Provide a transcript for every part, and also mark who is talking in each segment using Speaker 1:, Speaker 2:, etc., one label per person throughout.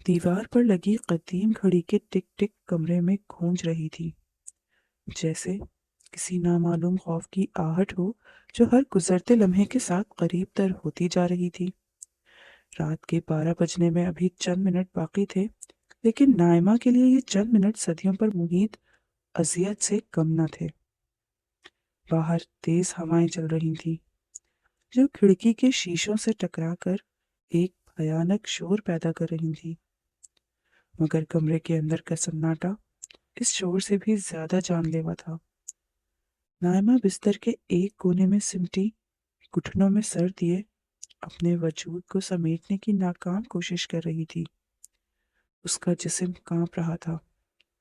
Speaker 1: دیوار پر لگی قدیم گھڑی کے ٹک ٹک کمرے میں گونج رہی تھی، جیسے کسی نامعلوم خوف کی آہٹ ہو جو ہر گزرتے لمحے کے ساتھ قریب تر ہوتی جا رہی تھی۔ رات کے 12 بجنے میں ابھی چند منٹ باقی تھے، لیکن نائمہ کے لیے یہ چند منٹ صدیوں پر محیط اذیت سے کم نہ تھے۔ باہر تیز ہوائیں چل رہی تھیں جو کھڑکی کے شیشوں سے ٹکرا کر ایک بھیانک شور پیدا کر رہی تھی، مگر کمرے کے اندر کا سناٹا اس شور سے بھی زیادہ جان لیوا تھا۔ نائمہ بستر کے ایک کونے میں سمٹی، گھٹنوں میں سر دیے اپنے وجود کو سمیٹنے کی ناکام کوشش کر رہی تھی۔ اس کا جسم کانپ رہا تھا،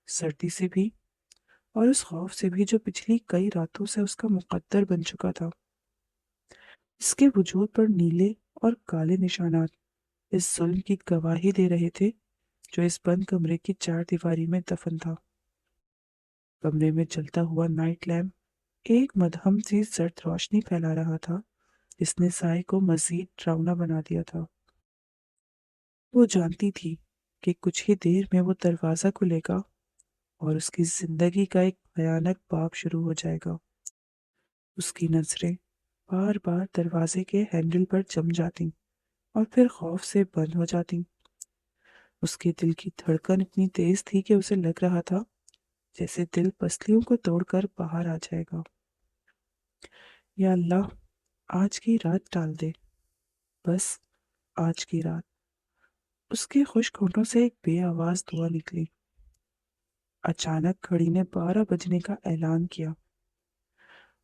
Speaker 1: سردی سے بھی اور اس خوف سے بھی جو پچھلی کئی راتوں سے اس کا مقدر بن چکا تھا۔ اس کے وجود پر نیلے اور کالے نشانات اس ظلم کی گواہی دے رہے تھے جو اس بند کمرے کی چار دیواری میں دفن تھا۔ کمرے میں جلتا ہوا نائٹ لیمپ ایک مدھم سی زرد روشنی پھیلا رہا تھا جس نے سائے کو مزید ڈراؤنا بنا دیا تھا۔ وہ جانتی تھی کہ کچھ ہی دیر میں وہ دروازہ کھلے گا اور اس کی زندگی کا ایک بھیانک باب شروع ہو جائے گا۔ اس کی نظریں بار بار دروازے کے ہینڈل پر جم جاتی اور پھر خوف سے بند ہو جاتی۔ اس کے دل کی دھڑکن اتنی تیز تھی کہ اسے لگ رہا تھا جیسے دل پسلیوں کو توڑ کر باہر آ جائے گا۔ یا اللہ، آج کی رات ٹال دے، بس آج کی رات۔ اس کے خشک ہونٹوں سے ایک بے آواز دعا نکلی۔ اچانک گھڑی نے 12 بجنے کا اعلان کیا۔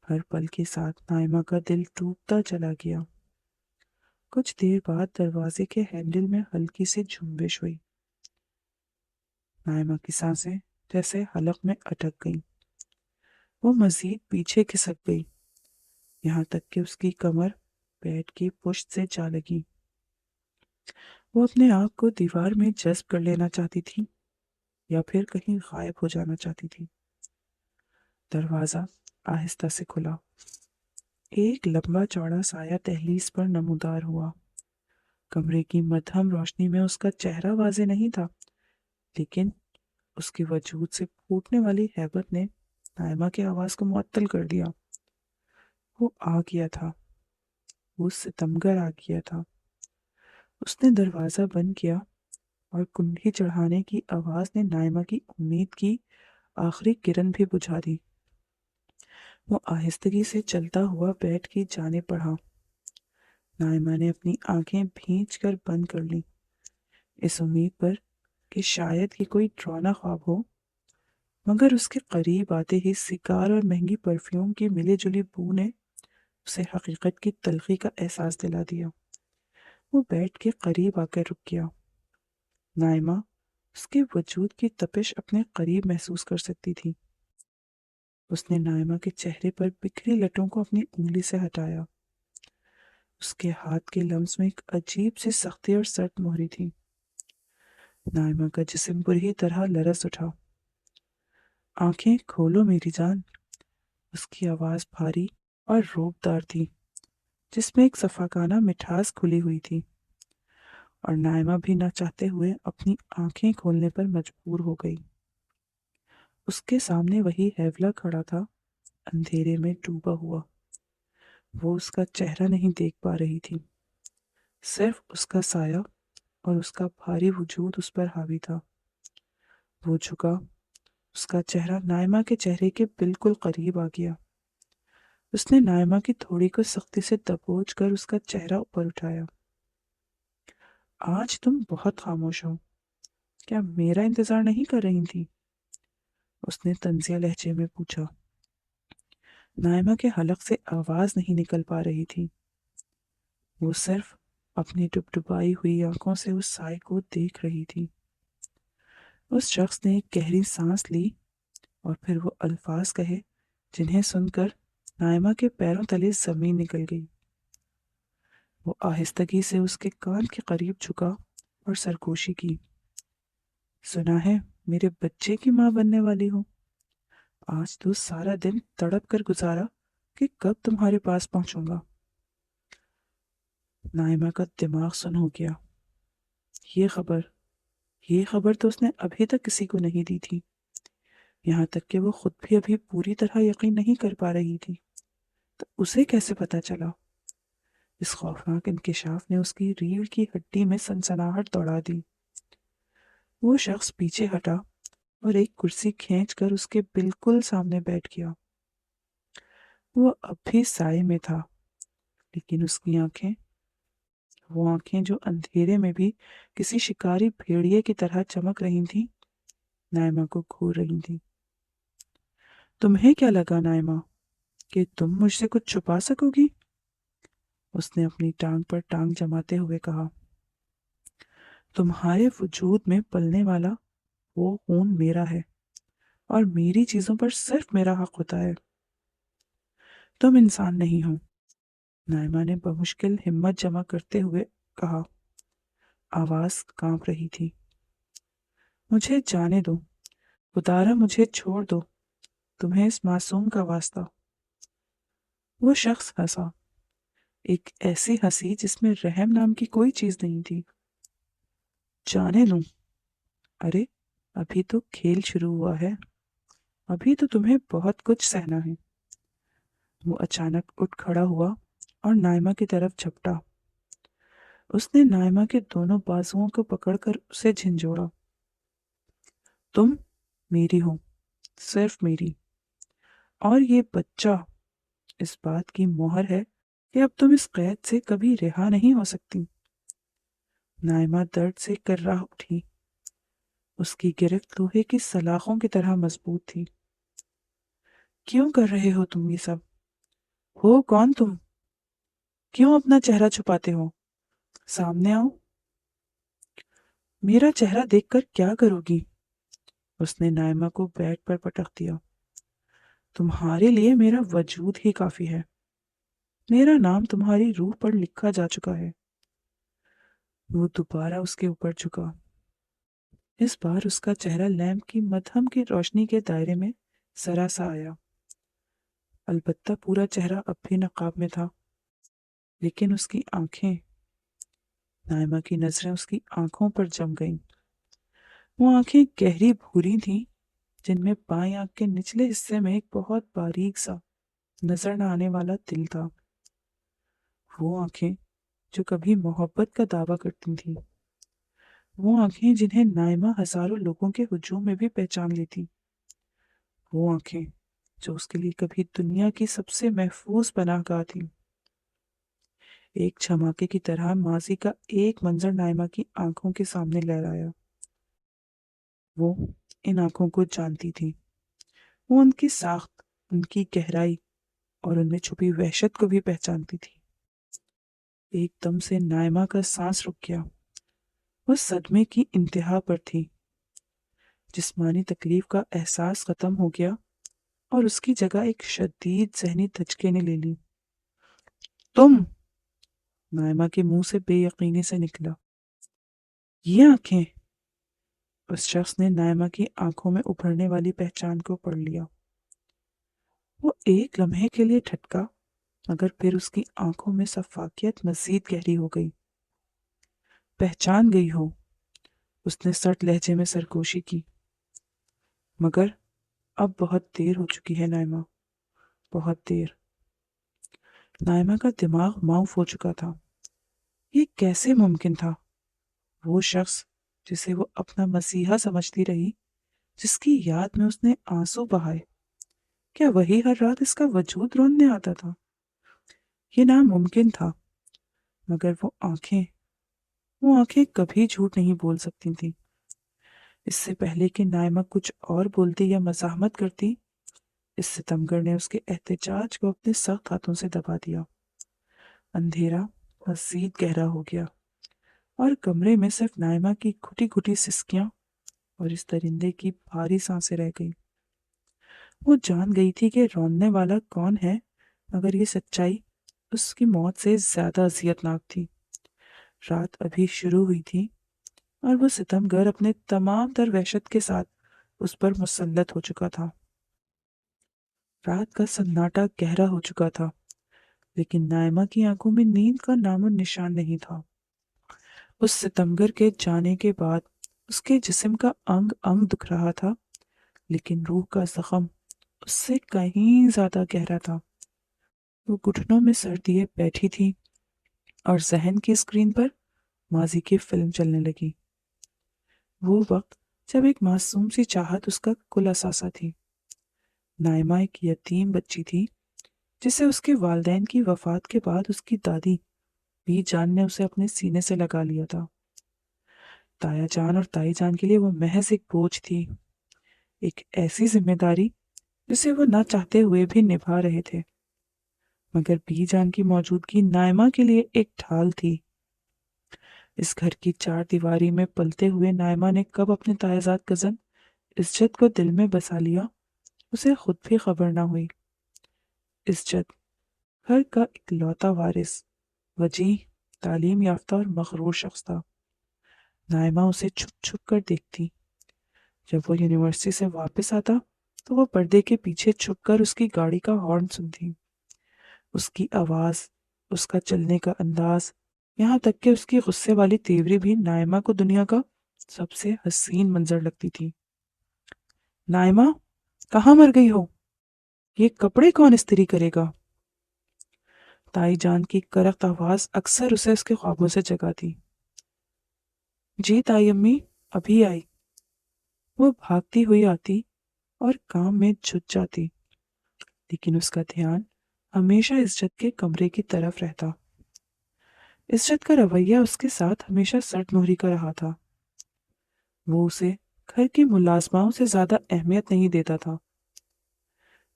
Speaker 1: ہر پل کے ساتھ نائمہ کا دل ٹوٹتا چلا گیا۔ کچھ دیر بعد دروازے کے ہینڈل میں ہلکی سی جھنبش ہوئی۔ نائمہ کی سانسیں جیسے حلق میں اٹک گئیں۔ وہ مزید پیچھے کھسک گئی، یہاں تک کہ اس کی کمر بیڈ کی پشت سے جا لگی۔ وہ اپنے آپ کو دیوار میں جذب کر لینا چاہتی تھی یا پھر کہیں غائب ہو جانا چاہتی تھی۔ دروازہ آہستہ سے کھلا۔ ایک لمبا چوڑا سایہ دہلیز پر نمودار ہوا۔ کمرے کی مدھم روشنی میں اس کا چہرہ واضح نہیں تھا، لیکن اس کے وجود سے پھوٹنے والی ہیبت نے نائمہ کی آواز کو معطل کر دیا۔ وہ آ گیا تھا، وہ ستمگر آ گیا تھا۔ اس نے دروازہ بند کیا اور کنڈی چڑھانے کی آواز نے نائمہ کی امید کی آخری کرن بھی بجھا دی۔ وہ آہستگی سے چلتا ہوا بیڈ کی جانب بڑھا۔ نائمہ نے اپنی آنکھیں بھینچ کر بند کر لیں، اس امید پر کہ شاید یہ کوئی ڈراؤنا خواب ہو، مگر اس کے قریب آتے ہی سگار اور مہنگی پرفیوم کی ملی جلی بو نے اسے حقیقت کی تلخی کا احساس دلا دیا۔ وہ بیڈ کے قریب آ کر رک گیا۔ نائمہ اس کے وجود کی تپش اپنے قریب محسوس کر سکتی تھی۔ اس نے نائمہ کے چہرے پر بکھری لٹوں کو اپنی انگلی سے ہٹایا۔ اس کے ہاتھ کے لمس میں ایک عجیب سی سختی اور سرد مہری تھی۔ نائمہ کا جسم بری طرح لرز اٹھا۔ آنکھیں کھولو میری جان۔ اس کی آواز بھاری اور روبدار تھی، جس میں ایک صفاقانہ مٹھاس کھلی ہوئی تھی، اور نائمہ بھی نہ چاہتے ہوئے اپنی آنکھیں کھولنے پر مجبور ہو گئی۔ اس کے سامنے وہی ہیولا کھڑا تھا، اندھیرے میں ڈوبا ہوا۔ وہ اس کا چہرہ نہیں دیکھ پا رہی تھی، صرف اس کا سایہ اور اس کا بھاری وجود اس پر حاوی تھا۔ وہ جھکا، اس کا چہرہ نائمہ کے چہرے کے بالکل قریب آ گیا۔ اس نے نائمہ کی تھوڑی کو سختی سے دبوچ کر اس کا چہرہ اوپر اٹھایا۔ آج تم بہت خاموش ہو، کیا میرا انتظار نہیں کر رہی تھی؟ اس نے طنزیہ لہجے میں پوچھا۔ نائمہ کے حلق سے آواز نہیں نکل پا رہی تھی۔ وہ صرف اپنی ڈبڈبائی ہوئی آنکھوں سے اس سائے کو دیکھ رہی تھی۔ اس شخص نے ایک گہری سانس لی اور پھر وہ الفاظ کہے جنہیں سن کر نائمہ کے پیروں تلے زمین نکل گئی۔ وہ آہستگی سے اس کے کان کے قریب جھکا اور سرگوشی کی۔ سنا ہے میرے بچے کی ماں بننے والی ہوں؟ آج تو سارا دن تڑپ کر گزارا کہ کب تمہارے پاس پہنچوں گا۔ نائمہ کا دماغ سن ہو گیا۔ یہ خبر یہ خبر تو اس نے ابھی تک کسی کو نہیں دی تھی، یہاں تک کہ وہ خود بھی ابھی پوری طرح یقین نہیں کر پا رہی تھی۔ تو اسے کیسے پتا چلا؟ اس خوفناک انکشاف نے اس کی ریڑھ کی ہڈی میں سنسناہٹ دوڑا دی۔ وہ شخص پیچھے ہٹا اور ایک کرسی کھینچ کر اس کے بالکل سامنے بیٹھ گیا۔ وہ اب بھی سائے میں تھا، لیکن اس کی آنکھیں، وہ آنکھیں جو اندھیرے میں بھی کسی شکاری بھیڑیے کی طرح چمک رہی تھیں، نائمہ کو گھور رہی تھیں۔ تمہیں کیا لگا نائمہ کہ تم مجھ سے کچھ چھپا سکو گی؟ اس نے اپنی ٹانگ پر ٹانگ جماتے ہوئے کہا۔ تمہارے وجود میں پلنے والا وہ خون میرا ہے اور میری چیزوں پر صرف میرا حق ہوتا ہے۔ تم انسان نہیں ہو، نائمہ نے بمشکل ہمت جمع کرتے ہوئے کہا۔ آواز کانپ رہی تھی۔ مجھے جانے دو، خدارا مجھے چھوڑ دو، تمہیں اس معصوم کا واسطہ۔ وہ شخص ہنسا، ایک ایسی ہنسی جس میں رحم نام کی کوئی چیز نہیں تھی۔ جانے دوں؟ ارے ابھی تو کھیل شروع ہوا ہے، ابھی تو تمہیں بہت کچھ سہنا ہے۔ وہ اچانک اٹھ کھڑا ہوا اور نائمہ کی طرف جھپٹا۔ اس نے نائمہ کے دونوں بازوؤں کو پکڑ کر اسے جھنجھوڑا۔ تم میری ہو، صرف میری، اور یہ بچہ اس بات کی مہر ہے کہ اب تم اس قید سے کبھی رہا نہیں ہو سکتی۔ نائمہ درد سے کرا اٹھی، اس کی گرفت لوہے کی سلاخوں کی طرح مضبوط تھی۔ کیوں کر رہے ہو تم یہ سب؟ ہو کون تم؟ کیوں اپنا چہرہ چھپاتے ہو؟ سامنے آؤ۔ میرا چہرہ دیکھ کر کیا کرو گی؟ اس نے نائمہ کو بیڈ پر پٹخ دیا۔ تمہارے لیے میرا وجود ہی کافی ہے، میرا نام تمہاری روح پر لکھا جا چکا ہے۔ وہ دوبارہ اس کے اوپر جھکا۔ اس بار اس کا چہرہ لیمپ کی مدھم کی روشنی کے دائرے میں ذرا سا آیا۔ البتہ پورا چہرہ اب بھی نقاب میں تھا، لیکن اس کی آنکھیں، نائمہ کی نظریں اس کی آنکھوں پر جم گئیں۔ وہ آنکھیں گہری بھوری تھیں، جن میں بائیں آنکھ کے نچلے حصے میں ایک بہت باریک سا نظر نہ آنے والا دل تھا۔ وہ آنکھیں جو کبھی محبت کا دعویٰ کرتی تھیں، وہ آنکھیں جنہیں نائمہ ہزاروں لوگوں کے ہجوم میں بھی پہچان لیتی، وہ آنکھیں جو اس کے لیے کبھی دنیا کی سب سے محفوظ پناہ گاہ تھیں۔ ایک جھماکے کی طرح ماضی کا ایک منظر نائمہ کی آنکھوں کے سامنے لہرایا۔ وہ ان آنکھوں کو جانتی تھی، وہ ان کی ساخت، ان کی گہرائی اور ان میں چھپی وحشت کو بھی پہچانتی تھی۔ ایک دم سے نائمہ کا سانس رک گیا، وہ صدمے کی انتہا پر تھی۔ جسمانی تکلیف کا احساس ختم ہو گیا اور اس کی جگہ ایک شدید ذہنی دھچکے نے لے لی۔ تم؟ نائمہ کے منہ سے بے یقینی سے نکلا۔ یہ آنکھیں؟ اس شخص نے نائمہ کی آنکھوں میں ابھرنے والی پہچان کو پڑھ لیا۔ وہ ایک لمحے کے لیے ٹھٹکا، مگر پھر اس کی آنکھوں میں شفافیت مزید گہری ہو گئی۔ پہچان گئی ہو؟ اس نے سرد لہجے میں سرگوشی کی۔ مگر اب بہت دیر ہو چکی ہے نائمہ، بہت دیر۔ نائمہ کا دماغ معاف ہو چکا تھا۔ یہ کیسے ممکن تھا؟ وہ شخص جسے وہ اپنا مسیحا سمجھتی رہی، جس کی یاد میں اس نے آنسو بہائے، کیا وہی ہر رات اس کا وجود روندنے آتا تھا؟ یہ ناممکن تھا، مگر وہ آنکھیں کبھی جھوٹ نہیں بول سکتی تھیں۔ اس سے پہلے کہ نائمہ کچھ اور بولتی یا مزاحمت کرتی، اس ستمگر نے اس کے احتجاج کو اپنے سخت ہاتھوں سے دبا دیا۔ اندھیرا مزید گہرا ہو گیا اور کمرے میں صرف نائمہ کی گھٹی گھٹی سسکیاں اور اس درندے کی بھاری سانسیں رہ گئی۔ وہ جان گئی تھی کہ روندنے والا کون ہے، مگر یہ سچائی اس کی موت سے زیادہ اذیت ناک تھی۔ رات ابھی شروع ہوئی تھی اور وہ ستمگر اپنے تمام تر وحشت کے ساتھ اس پر مسلط ہو چکا تھا۔ رات کا سناٹا گہرا ہو چکا تھا، لیکن نائمہ کی آنکھوں میں نیند کا نام و نشان نہیں تھا۔ اس ستمگر کے جانے کے بعد اس کے جسم کا انگ انگ دکھ رہا تھا، لیکن روح کا زخم اس سے کہیں زیادہ گہرا تھا۔ وہ گھٹنوں میں سر دیے بیٹھی تھی اور ذہن کی اسکرین پر ماضی کی فلم چلنے لگی۔ وہ وقت جب ایک معصوم سی چاہت اس کا کل اثاثہ تھی۔ نائمہ ایک یتیم بچی تھی جسے اس کے والدین کی وفات کے بعد اس کی دادی بی جان نے اسے اپنے سینے سے لگا لیا تھا۔ تایا جان اور تائی جان کے لیے وہ محض ایک بوجھ تھی، ایک ایسی ذمہ داری جسے وہ نہ چاہتے ہوئے بھی نبھا رہے تھے، مگر بی جان کی موجودگی نائمہ کے لیے ایک ڈھال تھی۔ اس گھر کی چار دیواری میں پلتے ہوئے نائمہ نے کب اپنے تائیزاد کزن عزت کو دل میں بسا لیا، اسے خود بھی خبر نہ ہوئی۔ عزت گھر کا اکلوتا وارث، وجیح، تعلیم یافتہ اور مغرور شخص تھا۔ نائمہ اسے چھپ چھپ کر دیکھتی۔ جب وہ یونیورسٹی سے واپس آتا تو وہ پردے کے پیچھے چھپ کر اس کی گاڑی کا ہارن سنتی۔ اس کی آواز، اس کا چلنے کا انداز، یہاں تک کہ اس کی غصے والی تیوری بھی نائمہ کو دنیا کا سب سے حسین منظر لگتی تھی۔ نائمہ، کہاں مر گئی ہو؟ یہ کپڑے کون استری کرے گا؟ تائی جان کی کرخت آواز اکثر اسے اس کے خوابوں سے جگاتی۔ جی تائی امی، ابھی آئی۔ وہ بھاگتی ہوئی آتی اور کام میں جھک جاتی، لیکن اس کا دھیان ہمیشہ عزت کے کمرے کی طرف رہتا۔ عزت کا رویہ اس کے ساتھ ہمیشہ سرد مہری کا رہا تھا۔ وہ اسے گھر کی ملازماؤں سے زیادہ اہمیت نہیں دیتا تھا۔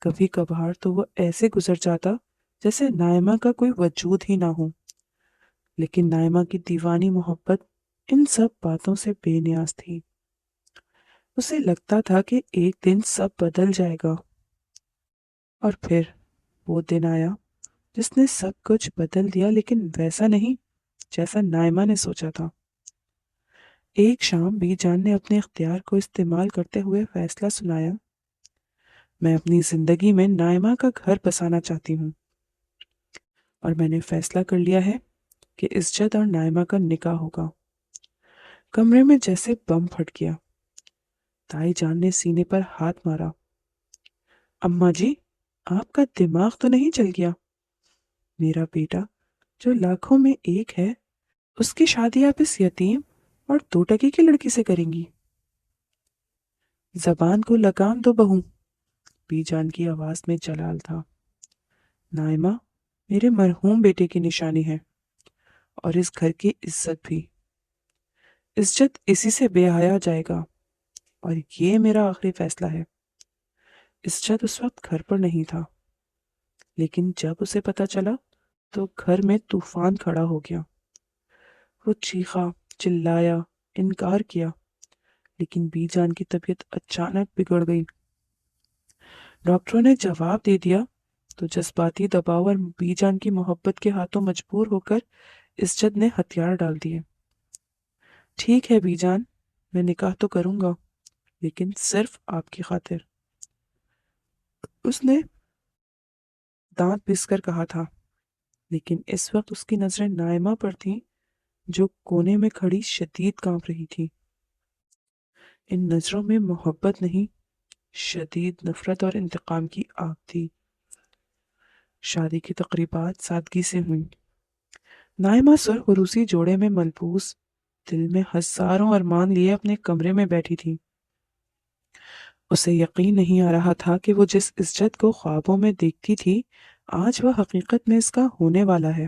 Speaker 1: کبھی کبھار تو وہ ایسے گزر جاتا جیسے نائمہ کا کوئی وجود ہی نہ ہو، لیکن نائمہ کی دیوانی محبت ان سب باتوں سے بے نیاز تھی۔ اسے لگتا تھا کہ ایک دن سب بدل جائے گا، اور پھر وہ دن آیا جس نے سب کچھ بدل دیا، لیکن ویسا نہیں جیسا نائمہ نے سوچا تھا۔ ایک شام بی جان نے اپنے اختیار کو استعمال کرتے ہوئے فیصلہ سنایا، میں اپنی زندگی میں نائمہ کا گھر بسانا چاہتی ہوں، اور میں نے فیصلہ کر لیا ہے کہ عزت اور نائمہ کا نکاح ہوگا۔ کمرے میں جیسے بم پھٹ گیا۔ تائی جان نے سینے پر ہاتھ مارا۔ اماں جی، آپ کا دماغ تو نہیں چل گیا؟ میرا بیٹا جو لاکھوں میں ایک ہے، اس کی شادی آپ اس یتیم اور 2 ٹکے کی لڑکی سے کریں گی؟ زبان کو لگام دو بہو، بی جان کی آواز میں جلال تھا۔ نائمہ میرے مرحوم بیٹے کی نشانی ہے، اور اس گھر کی عزت بھی۔ عزت اسی سے بے حیا جائے گا، اور یہ میرا آخری فیصلہ ہے۔ عزت اس وقت گھر پر نہیں تھا، لیکن جب اسے پتا چلا تو گھر میں طوفان کھڑا ہو گیا۔ وہ چیخا، چلایا، انکار کیا، لیکن بی جان کی طبیعت اچانک بگڑ گئی۔ ڈاکٹروں نے جواب دے دیا تو جذباتی دباؤ اور بی جان کی محبت کے ہاتھوں مجبور ہو کر عزت نے ہتھیار ڈال دیے۔ ٹھیک ہے بی جان، میں نکاح تو کروں گا، لیکن صرف آپ کی خاطر، اس نے دانت پس کر کہا تھا، لیکن اس وقت اس کی نظریں نائمہ پر تھیں جو کونے میں کھڑی شدید کانپ رہی تھی۔ ان نظروں میں محبت نہیں، شدید نفرت اور انتقام کی آگ تھی۔ شادی کی تقریبات سادگی سے ہوئیں۔ نائمہ سرخ روسی جوڑے میں ملبوس، دل میں ہزاروں ارمان لیے اپنے کمرے میں بیٹھی تھی۔ اسے یقین نہیں آ رہا تھا کہ وہ جس عزت کو خوابوں میں دیکھتی تھی، آج وہ حقیقت میں اس کا ہونے والا ہے۔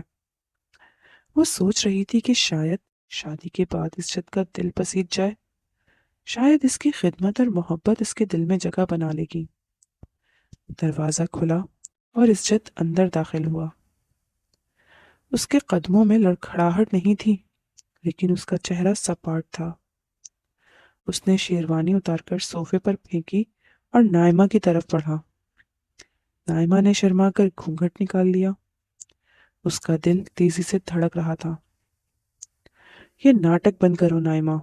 Speaker 1: وہ سوچ رہی تھی کہ شاید شادی کے بعد عزت کا دل پسیج جائے، شاید اس کی خدمت اور محبت اس کے دل میں جگہ بنا لے گی۔ دروازہ کھلا اور عزت اندر داخل ہوا۔ اس کے قدموں میں لڑکھڑاہٹ نہیں تھی، لیکن اس کا چہرہ سپاٹ تھا۔ اس نے شیروانی اتار کر صوفے پر پھینکی اور نائمہ کی طرف بڑھا۔ نائمہ نے شرما کر گھونگھٹ نکال لیا۔ اس کا دل تیزی سے دھڑک رہا تھا۔ یہ ناٹک بند کرو نائمہ،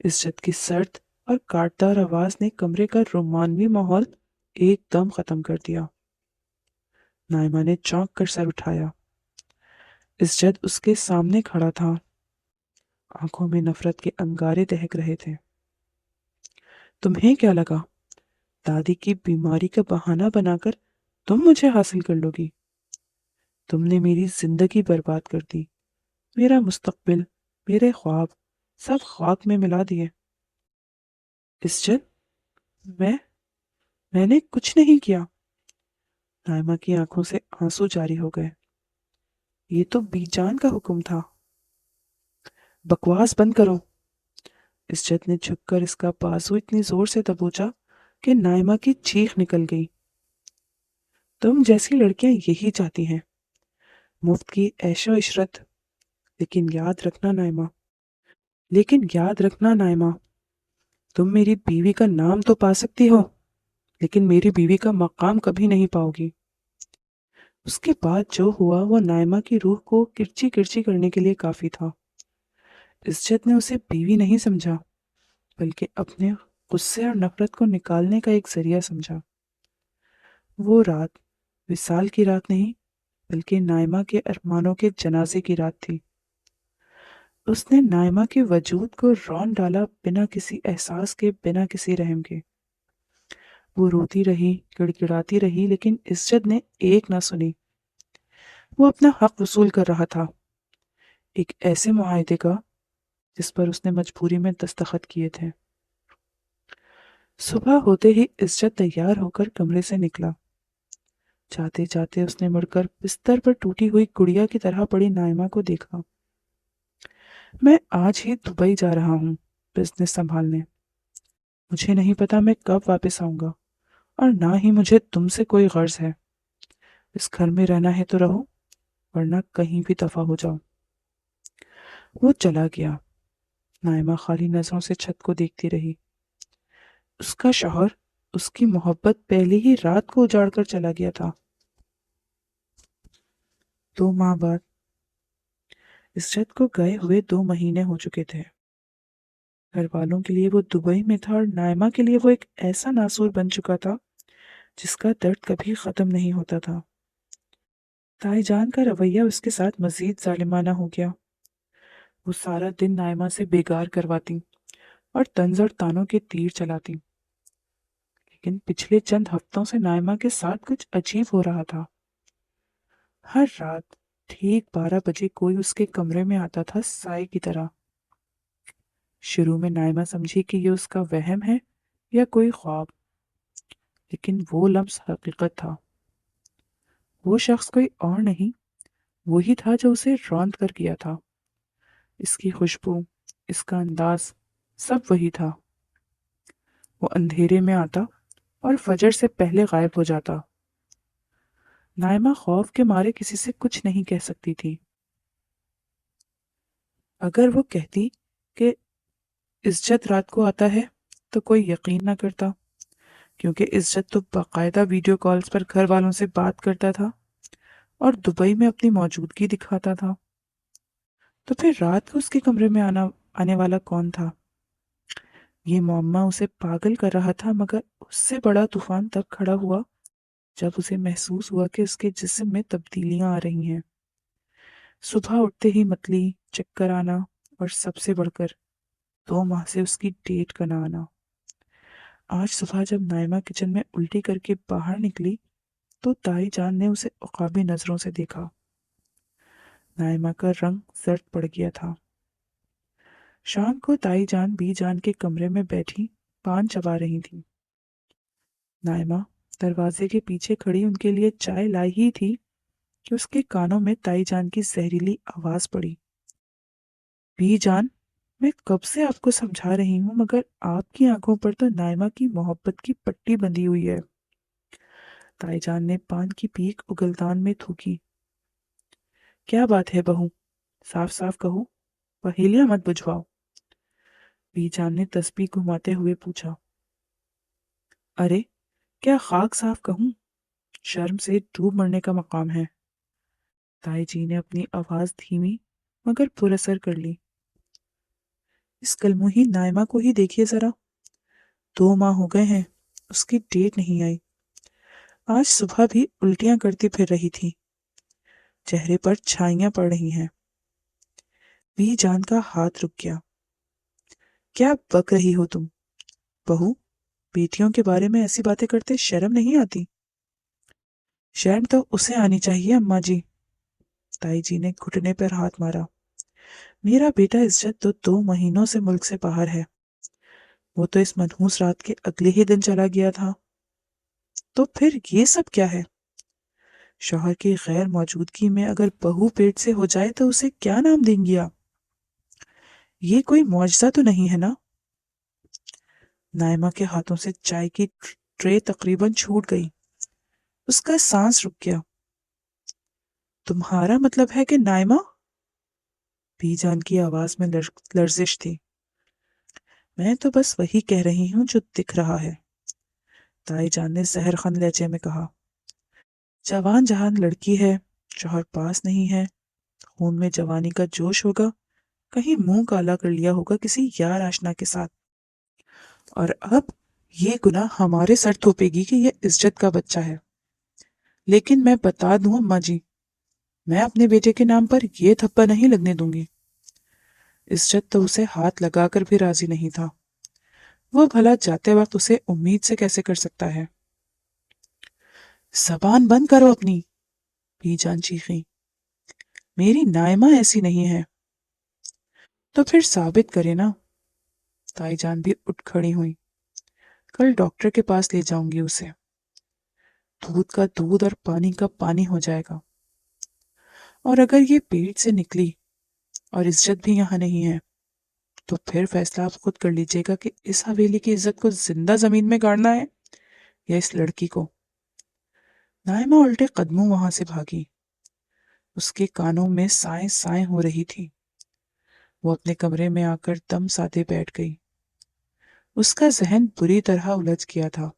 Speaker 1: عزت کی سرد اور کاٹدار آواز نے کمرے کا رومانوی ماحول ایک دم ختم کر دیا۔ نائمہ نے چونک کر سر اٹھایا۔ عزت اس کے سامنے کھڑا تھا۔ آنکھوں میں نفرت کے انگارے دہک رہے تھے۔ تمہیں کیا لگا دادی کی بیماری کا بہانہ بنا کر تم مجھے حاصل کر لو گی؟ تم نے میری زندگی برباد کر دی، میرا مستقبل، میرے خواب سب خاک میں ملا دیے۔ اسجد، میں میں نے کچھ نہیں کیا۔ نائمہ کی آنکھوں سے آنسو جاری ہو گئے۔ یہ تو بی جان کا حکم تھا۔ بکواس بند کرو۔ اسجد نے جھک کر اس کا بازو اتنی زور سے دبوچا کہ نائمہ کی چیخ نکل گئی۔ تم جیسی لڑکیاں یہی چاہتی ہیں، مفت کی عیش و عشرت۔ لیکن یاد رکھنا نائمہ، تم میری بیوی کا نام تو پا سکتی ہو، لیکن میری بیوی کا مقام کبھی نہیں پاؤ گی۔ اس کے بعد جو ہوا وہ نائمہ کی روح کو کرچی کرچی کرنے کے لیے کافی تھا۔ اسجد نے اسے بیوی نہیں سمجھا، بلکہ اپنے غصے اور نفرت کو نکالنے کا ایک ذریعہ سمجھا۔ وہ رات وصال کی رات نہیں، بلکہ نائمہ کے ارمانوں کے جنازے کی رات تھی۔ اس نے نائمہ کے وجود کو رون ڈالا، بنا کسی احساس کے، بنا کسی رحم کے۔ وہ روتی رہی، گڑ گڑاتی رہی، لیکن اسجد نے ایک نہ سنی۔ وہ اپنا حق وصول کر رہا تھا، ایک ایسے معاہدے کا جس پر اس نے مجبوری میں دستخط کیے تھے۔ صبح ہوتے ہی اسجد تیار ہو کر کمرے سے نکلا۔ جاتے جاتے اس نے مڑ کر بستر پر ٹوٹی ہوئی گڑیا کی طرح پڑی نائمہ کو دیکھا۔ میں آج ہی دبئی جا رہا ہوں بزنس سنبھالنے۔ مجھے نہیں پتا میں کب واپس آؤں گا، اور نہ ہی مجھے تم سے کوئی غرض ہے۔ اس گھر میں رہنا ہے تو رہو، ورنہ کہیں بھی دفع ہو جاؤ۔ وہ چلا گیا۔ نائمہ خالی نظروں سے چھت کو دیکھتی رہی۔ اس کا شوہر اس کی محبت پہلی ہی رات کو اجاڑ کر چلا گیا تھا۔ 2 ماہ بعد اسجد کو گئے ہوئے 2 مہینے ہو چکے تھے۔ گھر والوں کے لیے وہ دبئی میں تھا، اور نائمہ کے لیے وہ ایک ایسا ناسور بن چکا تھا جس کا درد کبھی ختم نہیں ہوتا تھا۔ تائی جان کا رویہ اس کے ساتھ مزید ظالمانہ ہو گیا۔ وہ سارا دن نائمہ سے بیگار کرواتی اور طنز اور تانوں کے تیر چلاتی، لیکن پچھلے چند ہفتوں سے نائمہ کے ساتھ کچھ عجیب ہو رہا تھا۔ ہر رات ٹھیک 12 بجے کوئی اس کے کمرے میں آتا تھا، سائے کی طرح۔ شروع میں نائمہ سمجھی کہ یہ اس کا وہم ہے یا کوئی خواب، لیکن وہ لمس حقیقت تھا۔ وہ شخص کوئی اور نہیں، وہی تھا جو اسے روند کر گیا تھا۔ اس کی خوشبو، اس کا انداز، سب وہی تھا۔ وہ اندھیرے میں آتا اور فجر سے پہلے غائب ہو جاتا۔ نائمہ خوف کے مارے کسی سے کچھ نہیں کہہ سکتی تھی۔ اگر وہ کہتی کہ اسجد رات کو آتا ہے تو کوئی یقین نہ کرتا، کیونکہ اسجد تو باقاعدہ ویڈیو کالز پر گھر والوں سے بات کرتا تھا اور دبئی میں اپنی موجودگی دکھاتا تھا۔ تو پھر رات کو اس کے کمرے میں آنے والا کون تھا؟ یہ معمہ اسے پاگل کر رہا تھا، مگر اس سے بڑا طوفان تب کھڑا ہوا جب اسے محسوس ہوا کہ اس کے جسم میں تبدیلیاں آ رہی ہیں۔ صبح اٹھتے ہی متلی، چکر آنا، اور سب سے بڑھ کر 2 ماہ سے اس کی ڈیٹ کا نہ آنا۔ آج صبح جب نائمہ کچن میں الٹی کر کے باہر نکلی تو تائی جان نے اسے عقابی نظروں سے دیکھا۔ نائمہ کا رنگ زرد پڑ گیا تھا۔ شام کو تائی جان بی جان کے کمرے میں بیٹھی پان چبا رہی تھی۔ نائمہ دروازے کے پیچھے کھڑی ان کے لیے چائے لائی ہی تھی کہ اس کے کانوں میں تائی جان کی زہریلی آواز پڑی۔ بی جان، میں کب سے آپ کو سمجھا رہی ہوں، مگر آپ کی آنکھوں پر تو نائمہ کی محبت کی پٹی بندھی ہوئی ہے۔ تائی جان نے پان کی پیک اگلدان میں تھوکی۔ کیا بات ہے بہو، صاف صاف کہو، پہیلیاں مت بجھواؤ۔ بی جان نے تسبیح گھماتے ہوئے پوچھا۔ ارے کیا خاک صاف کہوں، شرم سے ڈوب مرنے کا مقام ہے۔ تائی جی نے اپنی آواز دھیمی مگر پر اثر کر لی۔ اس کلموہی نائمہ کو ہی دیکھیے ذرا، 2 ماہ ہو گئے ہیں، اس کی ڈیٹ نہیں آئی۔ آج صبح بھی الٹیاں کرتی پھر رہی تھی، چہرے پر چھائیاں پڑ رہی ہیں۔ بی جان کا ہاتھ رک گیا۔ کیا بک رہی ہو تم؟ بہو، بیٹیوں کے بارے میں ایسی باتیں کرتے شرم نہیں آتی؟ شرم تو اسے آنی چاہیے اماں جی۔ تائی جی نے گھٹنے پر ہاتھ مارا۔ میرا بیٹا عزت تو 2 مہینوں سے ملک سے باہر ہے۔ وہ تو اس منحوس رات کے اگلے ہی دن چلا گیا تھا۔ تو پھر یہ سب کیا ہے؟ شوہر کی غیر موجودگی میں اگر بہو پیٹ سے ہو جائے تو اسے کیا نام دیں گی آپ؟ یہ کوئی معجزہ تو نہیں ہے نا؟ نائمہ کے ہاتھوں سے چائے کی ٹرے تقریباً چھوٹ گئی۔ اس کا سانس رک گیا۔ تمہارا مطلب ہے کہ نائمہ؟ بی جان کی آواز میں لرزش تھی۔ میں تو بس وہی کہہ رہی ہوں جو دکھ رہا ہے، تائی جان نے زہر خن لہجے میں کہا۔ جوان جہان لڑکی ہے، شوہر پاس نہیں ہے، خون میں جوانی کا جوش ہوگا، کہیں منہ کالا کر لیا ہوگا کسی یار آشنا کے ساتھ، اور اب یہ گناہ ہمارے سر تھوپے گی کہ یہ عزت کا بچہ ہے۔ لیکن میں بتا دوں اماں جی، میں اپنے بیٹے کے نام پر یہ تھپا نہیں لگنے دوں گی۔ عزت تو اسے ہاتھ لگا کر بھی راضی نہیں تھا، وہ بھلا جاتے وقت اسے امید سے کیسے کر سکتا ہے؟ زبان بند کرو اپنی، بی جان چیخیں۔ میری نائمہ ایسی نہیں ہے۔ تو پھر ثابت کرے نا۔ تائی جان بھی اٹھ کھڑی ہوئی۔ کل ڈاکٹر کے پاس لے جاؤں گی اسے، دودھ کا دودھ اور پانی کا پانی ہو جائے گا، اور اگر یہ پیٹ سے نکلی اور عزت بھی یہاں نہیں ہے تو پھر فیصلہ آپ خود کر لیجیے گا کہ اس حویلی کی عزت کو زندہ زمین میں گاڑنا ہے یا اس لڑکی کو۔ نائمہ الٹے قدموں وہاں سے بھاگی۔ اس کے کانوں میں سائیں سائیں ہو رہی تھی۔ وہ اپنے کمرے میں آ کر دم سادے بیٹھ گئی۔ اس کا ذہن بری طرح الجھ گیا تھا۔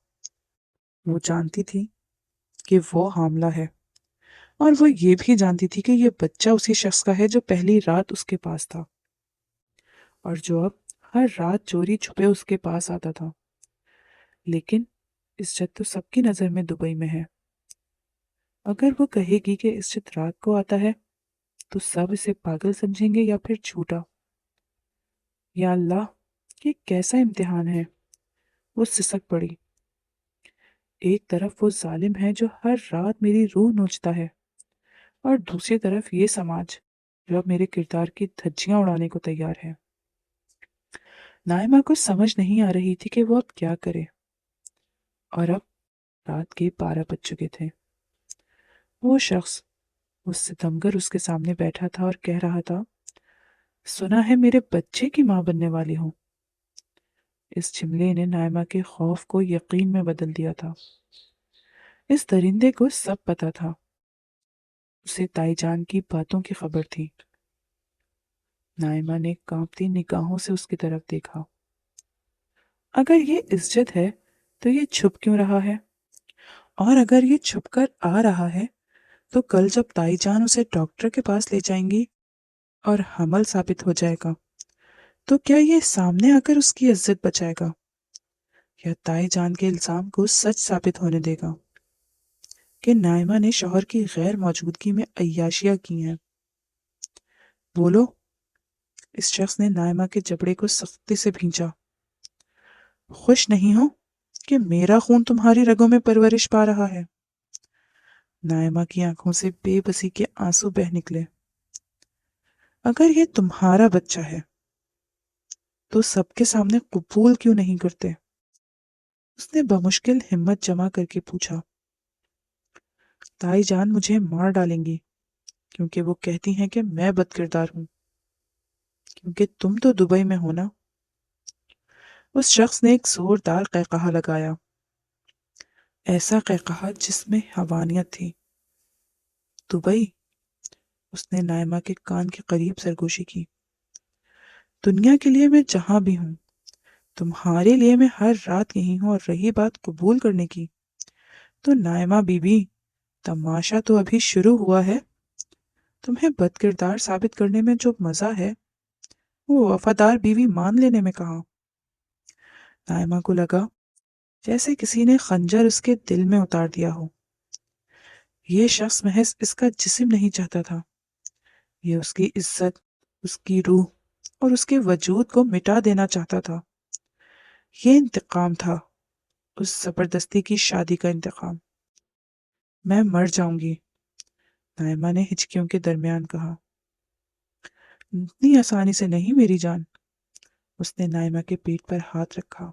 Speaker 1: وہ جانتی تھی کہ وہ حاملہ ہے، اور وہ یہ بھی جانتی تھی کہ یہ بچہ اسی شخص کا ہے جو پہلی رات اس کے پاس تھا، اور جو اب ہر رات چوری چھپے اس کے پاس آتا تھا۔ لیکن عزت تو سب کی نظر میں دبئی میں ہے۔ اگر وہ کہے گی کہ عزت رات کو آتا ہے تو سب اسے پاگل سمجھیں گے یا پھر جھوٹا۔ یا اللہ، یہ کیسا امتحان ہے؟ وہ سسک پڑی۔ ایک طرف وہ ظالم ہے جو ہر رات میری روح نوچتا ہے، اور دوسری طرف یہ سماج جو اب میرے کردار کی دھجیاں اڑانے کو تیار ہے۔ نائمہ کو سمجھ نہیں آ رہی تھی کہ وہ اب کیا کرے، اور اب رات کے 12 بج چکے تھے۔ وہ شخص، وہ ستمگر اس کے سامنے بیٹھا تھا اور کہہ رہا تھا، سنا ہے میرے بچے کی ماں بننے والی ہوں۔ اس جملے نے نائمہ کے خوف کو یقین میں بدل دیا تھا۔ اس درندے کو سب پتا تھا۔ اسے تائی جان کی باتوں کی خبر تھی۔ نائمہ نے کانپتی نگاہوں سے اس کی طرف دیکھا۔ اگر یہ عزت ہے تو یہ چھپ کیوں رہا ہے؟ اور اگر یہ چھپ کر آ رہا ہے تو کل جب تائی جان اسے ڈاکٹر کے پاس لے جائیں گی اور حمل ثابت ہو جائے گا تو کیا یہ سامنے آ کر اس کی عزت بچائے گا، یا تائی جان کے الزام کو سچ ثابت ہونے دے گا کہ نائمہ نے شوہر کی غیر موجودگی میں عیاشیاں کی ہیں؟ بولو۔ اس شخص نے نائمہ کے جبڑے کو سختی سے بھینچا۔ خوش نہیں ہو کہ میرا خون تمہاری رگوں میں پرورش پا رہا ہے؟ نائمہ کی آنکھوں سے بے بسی کے آنسو بہہ نکلے۔ اگر یہ تمہارا بچہ ہے تو سب کے سامنے قبول کیوں نہیں کرتے؟ اس نے بمشکل ہمت جمع کر کے پوچھا۔ تائی جان مجھے مار ڈالیں گی کیونکہ وہ کہتی ہیں کہ میں بد کردار ہوں، کیونکہ تم تو دبئی میں ہو نا۔ اس شخص نے ایک زوردار قہقہا لگایا، ایسا قہقہا جس میں حیوانیت تھی۔ دبئی؟ اس نے نائمہ کے کان کے قریب سرگوشی کی۔ دنیا کے لیے میں جہاں بھی ہوں، تمہارے لیے میں ہر رات یہی ہوں، اور رہی بات قبول کرنے کی تو نائمہ بی بی، تماشا تو ابھی شروع ہوا ہے۔ تمہیں بد کردار ثابت کرنے میں جو مزہ ہے وہ وفادار بیوی مان لینے میں کہاں؟ نائمہ کو لگا جیسے کسی نے خنجر اس کے دل میں اتار دیا ہو۔ یہ شخص محض اس کا جسم نہیں چاہتا تھا، یہ اس کی عزت، اس کی روح اور اس کے وجود کو مٹا دینا چاہتا تھا۔ یہ انتقام تھا، اس زبردستی کی شادی کا انتقام۔ میں مر جاؤں گی، نائمہ نے ہچکیوں کے درمیان کہا۔ اتنی آسانی سے نہیں میری جان۔ اس نے نائمہ کے پیٹ پر ہاتھ رکھا۔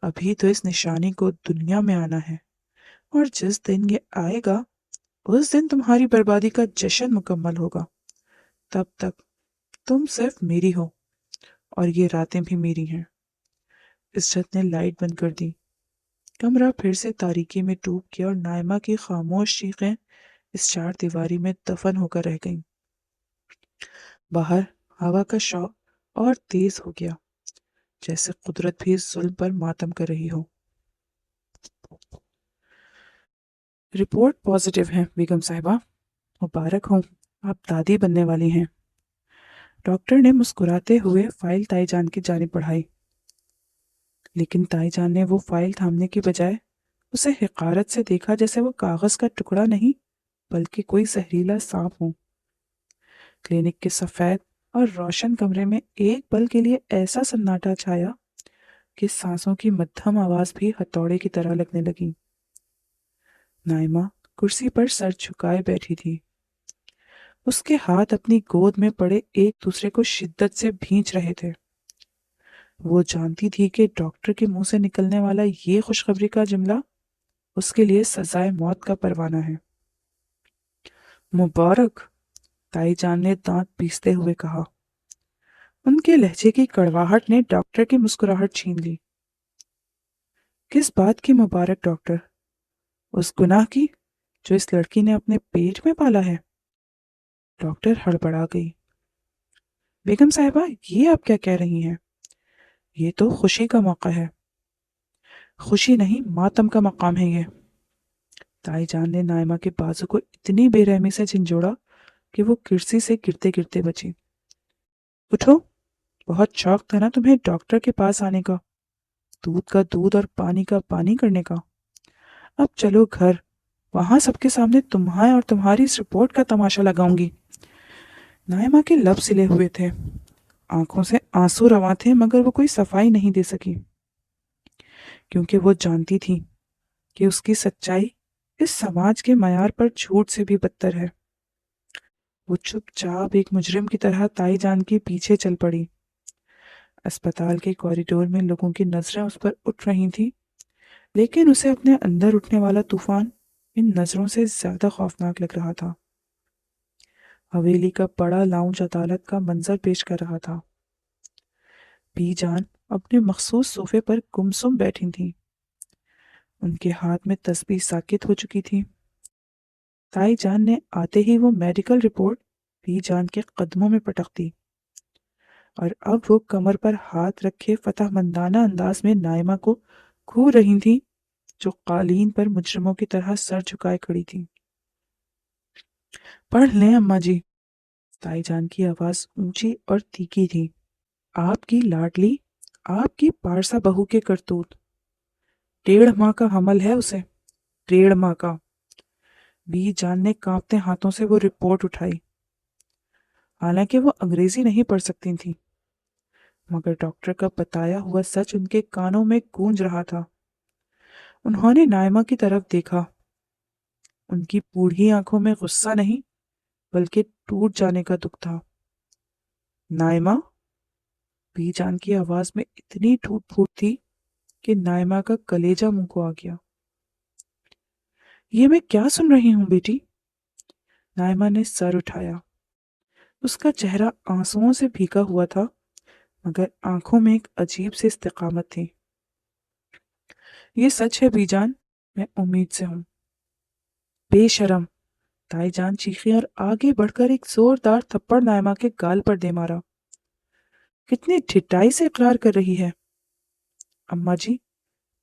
Speaker 1: ابھی تو اس نشانی کو دنیا میں آنا ہے، اور جس دن یہ آئے گا اس دن تمہاری بربادی کا جشن مکمل ہوگا۔ تب تک تم صرف میری ہو، اور یہ راتیں بھی میری ہیں۔ عزت نے لائٹ بند کر دی۔ کمرہ پھر سے تاریکی میں ڈوب گیا اور نائمہ کی خاموش چیخیں اس چار دیواری میں دفن ہو کر رہ گئیں۔ باہر ہوا کا شوق اور تیز ہو گیا، جیسے قدرت بھی ظلم پر ماتم کر رہی ہو۔ رپورٹ پازیٹیو ہے بیگم صاحبہ، مبارک ہوں، آپ دادی بننے والی ہیں۔ ڈاکٹر نے مسکراتے ہوئے فائل تائی جان کی جانب بڑھائی، لیکن تائی جان نے وہ فائل تھامنے کی بجائے اسے حقارت سے دیکھا، جیسے وہ کاغذ کا ٹکڑا نہیں بلکہ کوئی زہریلا سانپ ہو۔ کلینک کے سفید اور روشن کمرے میں ایک پل کے لیے ایسا سناٹا چھایا کہ سانسوں کی مدھم آواز بھی ہتھوڑے کی طرح لگنے لگی۔ نائمہ کرسی پر سر جھکائے بیٹھی تھی۔ اس کے ہاتھ اپنی گود میں پڑے ایک دوسرے کو شدت سے بھینچ رہے تھے۔ وہ جانتی تھی کہ ڈاکٹر کے منہ سے نکلنے والا یہ خوشخبری کا جملہ اس کے لیے سزائے موت کا پروانہ ہے۔ مبارک، تائی جان نے دانت پیستے ہوئے کہا۔ ان کے لہجے کی کڑواہٹ نے ڈاکٹر کی مسکراہٹ چھین لی۔ کس بات کی مبارک ڈاکٹر؟ اس گناہ کی جو اس لڑکی نے اپنے پیٹ میں پالا ہے؟ ڈاکٹر ہڑبڑا گئی۔ بیگم صاحبہ، یہ آپ کیا کہہ رہی ہیں؟ یہ تو خوشی کا موقع ہے۔ خوشی نہیں، ماتم کا مقام ہے یہ۔ تائی جان نے نائمہ کے بازو کو اتنی بے رحمی سے جھنجھوڑا کہ وہ کرسی سے گرتے گرتے بچی۔ اٹھو، بہت شوق تھا نا تمہیں ڈاکٹر کے پاس آنے کا، دودھ کا دودھ اور پانی کا پانی کرنے کا۔ اب چلو گھر، وہاں سب کے سامنے تمہیں اور تمہاری اس رپورٹ کا تماشا لگاؤں گی۔ نائمہ کے لب سلے ہوئے تھے، آنکھوں سے آنسو رواں تھے، مگر وہ کوئی صفائی نہیں دے سکی، کیونکہ وہ جانتی تھی کہ اس کی سچائی اس سماج کے معیار پر جھوٹ سے بھی بدتر ہے۔ وہ چپ چاپ ایک مجرم کی طرح تائی جان کے پیچھے چل پڑی۔ اسپتال کے کوریڈور میں لوگوں کی نظریں اس پر اٹھ رہی تھیں، لیکن اسے اپنے اندر اٹھنے والا طوفان ان نظروں سے زیادہ خوفناک لگ رہا تھا۔ حویلی کا بڑا لاؤنج عدالت کا منظر پیش کر رہا تھا۔ بی جان اپنے مخصوص صوفے پر گمسم بیٹھی تھیں، ان کے ہاتھ میں تسبیح ساکت ہو چکی تھی۔ تائی جان نے آتے ہی وہ میڈیکل رپورٹ بی جان کے قدموں میں پٹک دی، اور اب وہ کمر پر ہاتھ رکھے فتح مندانہ انداز میں نائمہ کو گھور رہی تھی، جو قالین پر مجرموں کی طرح سر جھکائے کھڑی تھی۔ پڑھ لیں اماں جی، تائی جان کی آواز اونچی اور تیکھی تھی۔ آپ کی لاڈلی، آپ کی پارسا بہو کے کرتوت۔ 1.5 ماہ کا حمل ہے اسے، 1.5 ماہ کا۔ بی جان نے کانپتے ہاتھوں سے وہ رپورٹ اٹھائی۔ حالانکہ وہ انگریزی نہیں پڑھ سکتی تھی، مگر ڈاکٹر کا بتایا ہوا سچ ان کے کانوں میں گونج رہا تھا۔ انہوں نے نائمہ کی طرف دیکھا۔ ان کی بوڑھی آنکھوں میں غصہ نہیں بلکہ ٹوٹ جانے کا دکھ تھا۔ نائمہ؟ بی جان کی آواز میں اتنی ٹوٹ پھوٹ تھی کہ نائمہ کا کلیجہ منہ کو آ گیا۔ یہ میں کیا سن رہی ہوں بیٹی؟ نائمہ نے سر اٹھایا۔ اس کا چہرہ آنسوؤں سے بھیگا ہوا تھا، مگر آنکھوں میں ایک عجیب سی استقامت تھی۔ یہ سچ ہے بی جان، میں امید سے ہوں۔ بے شرم، تائی جان چیخی اور آگے بڑھ کر ایک زوردار تھپڑ نائمہ کے گال پر دے مارا۔ کتنی ڈھٹائی سے اقرار کر رہی ہے۔ اماں جی،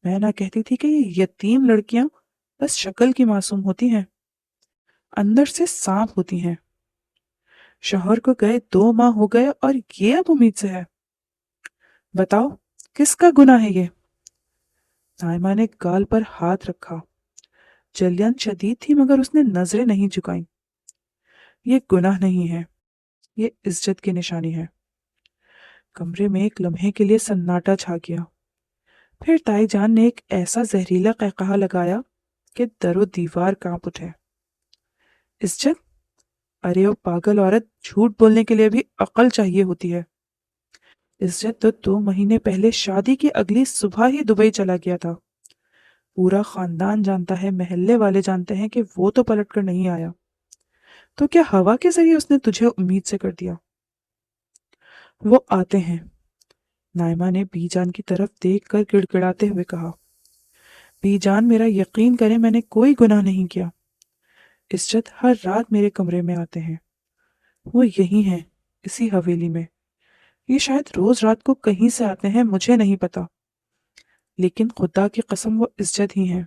Speaker 1: میں نہ کہتی تھی کہ یہ یتیم لڑکیاں بس شکل کی معصوم ہوتی ہیں، اندر سے سانپ ہوتی ہیں۔ شوہر کو گئے 2 ماہ ہو گئے اور یہ اب امید سے ہے۔ بتاؤ کس کا گناہ ہے یہ؟ نائمہ نے گال پر ہاتھ رکھا۔ جلن شدید تھی، مگر اس نے نظریں نہیں جھکائیں۔ یہ گناہ نہیں ہے، یہ عزت کی نشانی ہے۔ کمرے میں ایک لمحے کے لیے سناٹا چھا گیا۔ پھر تائی جان نے ایک ایسا زہریلا قہقہا لگایا کہ در و دیوار کانپ اٹھے۔ عزت، ارے او پاگل عورت، جھوٹ بولنے کے لیے بھی عقل چاہیے ہوتی ہے۔ عزت تو 2 مہینے پہلے شادی کی اگلی صبح ہی دبئی چلا گیا تھا۔ پورا خاندان جانتا ہے، محلے والے جانتے ہیں کہ وہ تو پلٹ کر نہیں آیا، تو کیا ہوا کے ذریعے اس نے تجھے امید سے کر دیا؟ وہ آتے ہیں، نائمہ نے بی جان کی طرف دیکھ کر گڑ گڑاتے ہوئے کہا۔ بی جان، میرا یقین کریں، میں نے کوئی گناہ نہیں کیا۔ عزت ہر رات میرے کمرے میں آتے ہیں، وہ یہی ہیں، اسی حویلی میں۔ یہ شاید روز رات کو کہیں سے آتے ہیں، مجھے نہیں پتا، لیکن خدا کی قسم وہ عزت ہی ہیں۔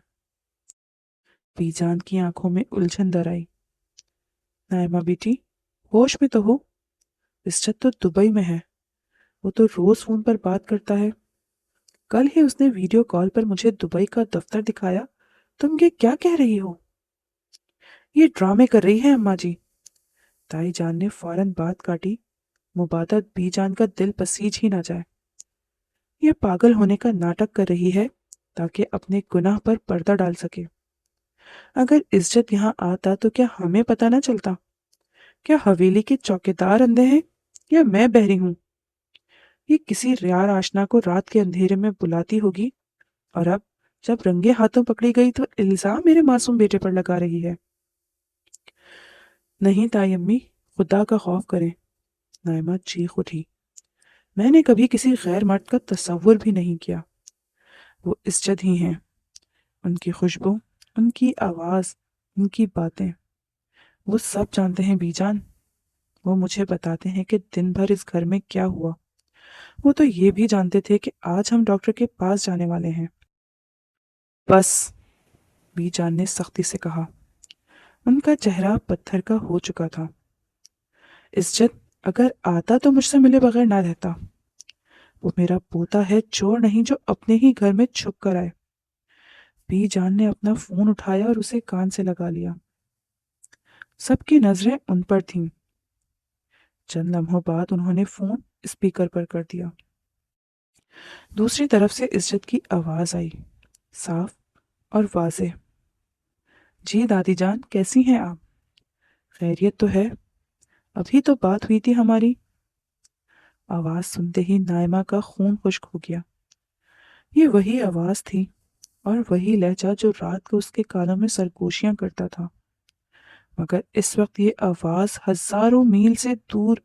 Speaker 1: بی جان کی آنکھوں میں الجھن در آئی۔ نائمہ بیٹی، ہوش میں تو ہو، عزت تو دبئی میں ہے، وہ تو روز فون پر بات کرتا ہے۔ کل ہی اس نے ویڈیو کال پر مجھے دبئی کا دفتر دکھایا۔ تم یہ کیا کہہ رہی ہو؟ یہ ڈرامے کر رہی ہے اماں جی۔ تائی جان نے فوراً بات کاٹی، مبادت بی جان کا دل پسیج ہی نہ جائے۔ یہ پاگل ہونے کا ناٹک کر رہی ہے تاکہ اپنے گناہ پر پردہ ڈال سکے۔ اگر عزت یہاں آتا تو کیا ہمیں پتہ نہ چلتا؟ کیا حویلی کے چوکیدار اندھے ہیں یا میں بہری ہوں؟ یہ کسی ریار آشنا کو رات کے اندھیرے میں بلاتی ہوگی، اور اب جب رنگے ہاتھوں پکڑی گئی تو الزام میرے معصوم بیٹے پر لگا رہی ہے۔ نہیں تائی امی، خدا کا خوف کریں۔ نائمہ چیخ اٹھی۔ میں نے کبھی کسی غیر مرد کا تصور بھی نہیں کیا۔ وہ عزت ہی ہیں، ان کی خوشبو، ان کی آواز، ان کی باتیں، وہ سب جانتے ہیں بی جان۔ وہ مجھے بتاتے ہیں کہ دن بھر اس گھر میں کیا ہوا۔ وہ تو یہ بھی جانتے تھے کہ آج ہم ڈاکٹر کے پاس جانے والے ہیں۔ بس، بی جان نے سختی سے کہا۔ ان کا چہرہ پتھر کا ہو چکا تھا۔ عزت اگر آتا تو مجھ سے ملے بغیر نہ رہتا۔ وہ میرا پوتا ہے، چور نہیں جو اپنے ہی گھر میں چھپ کر آئے۔ بی جان نے اپنا فون اٹھایا اور اسے کان سے لگا لیا۔ سب کی نظریں ان پر تھیں۔ چند لمحوں بعد انہوں نے فون اسپیکر پر کر دیا۔ دوسری طرف سے عزت کی آواز آئی، صاف اور واضح۔ جی دادی جان، کیسی ہیں آپ؟ خیریت تو ہے؟ ابھی تو بات ہوئی تھی ہماری۔ آواز سنتے ہی نائمہ کا خون خشک ہو گیا۔ یہ وہی آواز تھی اور وہی لہجہ جو رات کو اس کے کانوں میں سرگوشیاں کرتا تھا، مگر اس وقت یہ آواز ہزاروں میل سے دور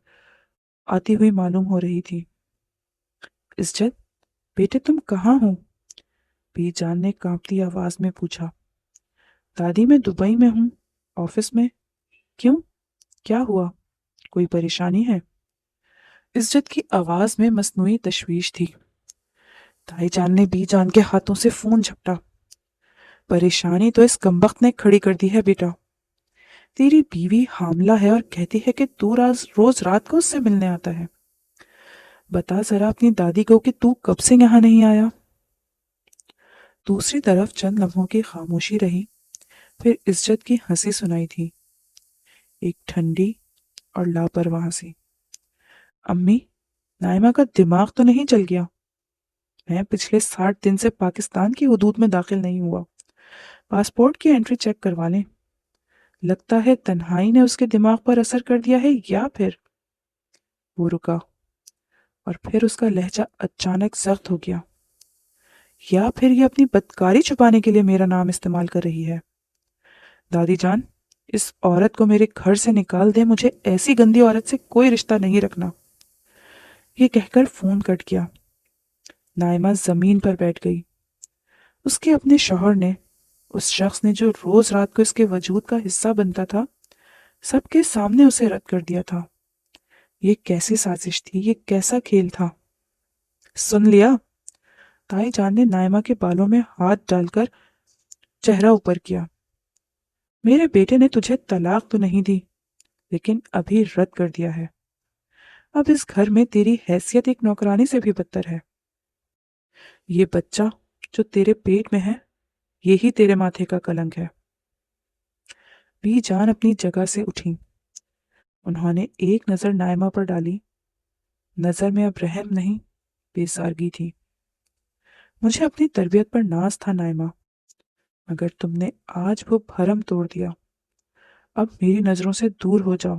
Speaker 1: آتی ہوئی معلوم ہو رہی تھی۔ عزت بیٹے، تم کہاں ہو؟ بی جان نے کانپتی آواز میں پوچھا۔ دادی میں دبئی میں ہوں، آفس میں۔ کیوں؟ کیا ہوا؟ کوئی پریشانی ہے؟ عزت کی آواز میں مصنوعی تشویش تھی۔ تائی جان نے بی جان کے ہاتھوں سے فون جھپٹا۔ پریشانی تو اس کمبخت نے کھڑی کر دی ہے بیٹا۔ تیری بیوی حاملہ ہے اور کہتی ہے کہ تو روز رات کو اس سے ملنے آتا ہے۔ بتا ذرا اپنی دادی کو کہ تو کب سے یہاں نہیں آیا۔ دوسری طرف چند لمحوں کی خاموشی رہی، پھر عزت کی ہنسی سنائی تھی، ایک ٹھنڈی اور لاپرواہ سی۔ امی، نائمہ کا دماغ تو نہیں چل گیا؟ میں پچھلے 60 دن سے پاکستان کی حدود میں داخل نہیں ہوا۔ پاسپورٹ کی انٹری چیک کروا لیں۔ لگتا ہے تنہائی نے اس کے دماغ پر اثر کر دیا ہے، یا پھر… وہ رکا اور پھر اس کا لہجہ اچانک سخت ہو گیا۔ یا پھر یہ اپنی بدکاری چھپانے کے لیے میرا نام استعمال کر رہی ہے۔ دادی جان، اس عورت کو میرے گھر سے نکال دے، مجھے ایسی گندی عورت سے کوئی رشتہ نہیں رکھنا۔ یہ کہہ کر فون کٹ گیا۔ نائمہ زمین پر بیٹھ گئی۔ اس کے اپنے شوہر نے، اس شخص نے جو روز رات کو اس کے وجود کا حصہ بنتا تھا، سب کے سامنے اسے رد کر دیا تھا۔ یہ کیسی سازش تھی؟ یہ کیسا کھیل تھا؟ سن لیا؟ تائی جان نے نائمہ کے بالوں میں ہاتھ ڈال کر چہرہ اوپر کیا۔ میرے بیٹے نے تجھے طلاق تو نہیں دی، لیکن ابھی رد کر دیا ہے۔ اب اس گھر میں تیری حیثیت ایک نوکرانی سے بھی بدتر ہے۔ یہ بچہ جو تیرے پیٹ میں ہے، یہی تیرے ماتھے کا کلنک ہے۔ بی جان اپنی جگہ سے اٹھی انہوں نے ایک نظر نائمہ پر ڈالی. نظر میں اب رحم نہیں، بےسارگی تھی. مجھے اپنی تربیت پر ناز تھا نائمہ، مگر تم نے آج وہ بھرم توڑ دیا. اب میری نظروں سے دور ہو جاؤ.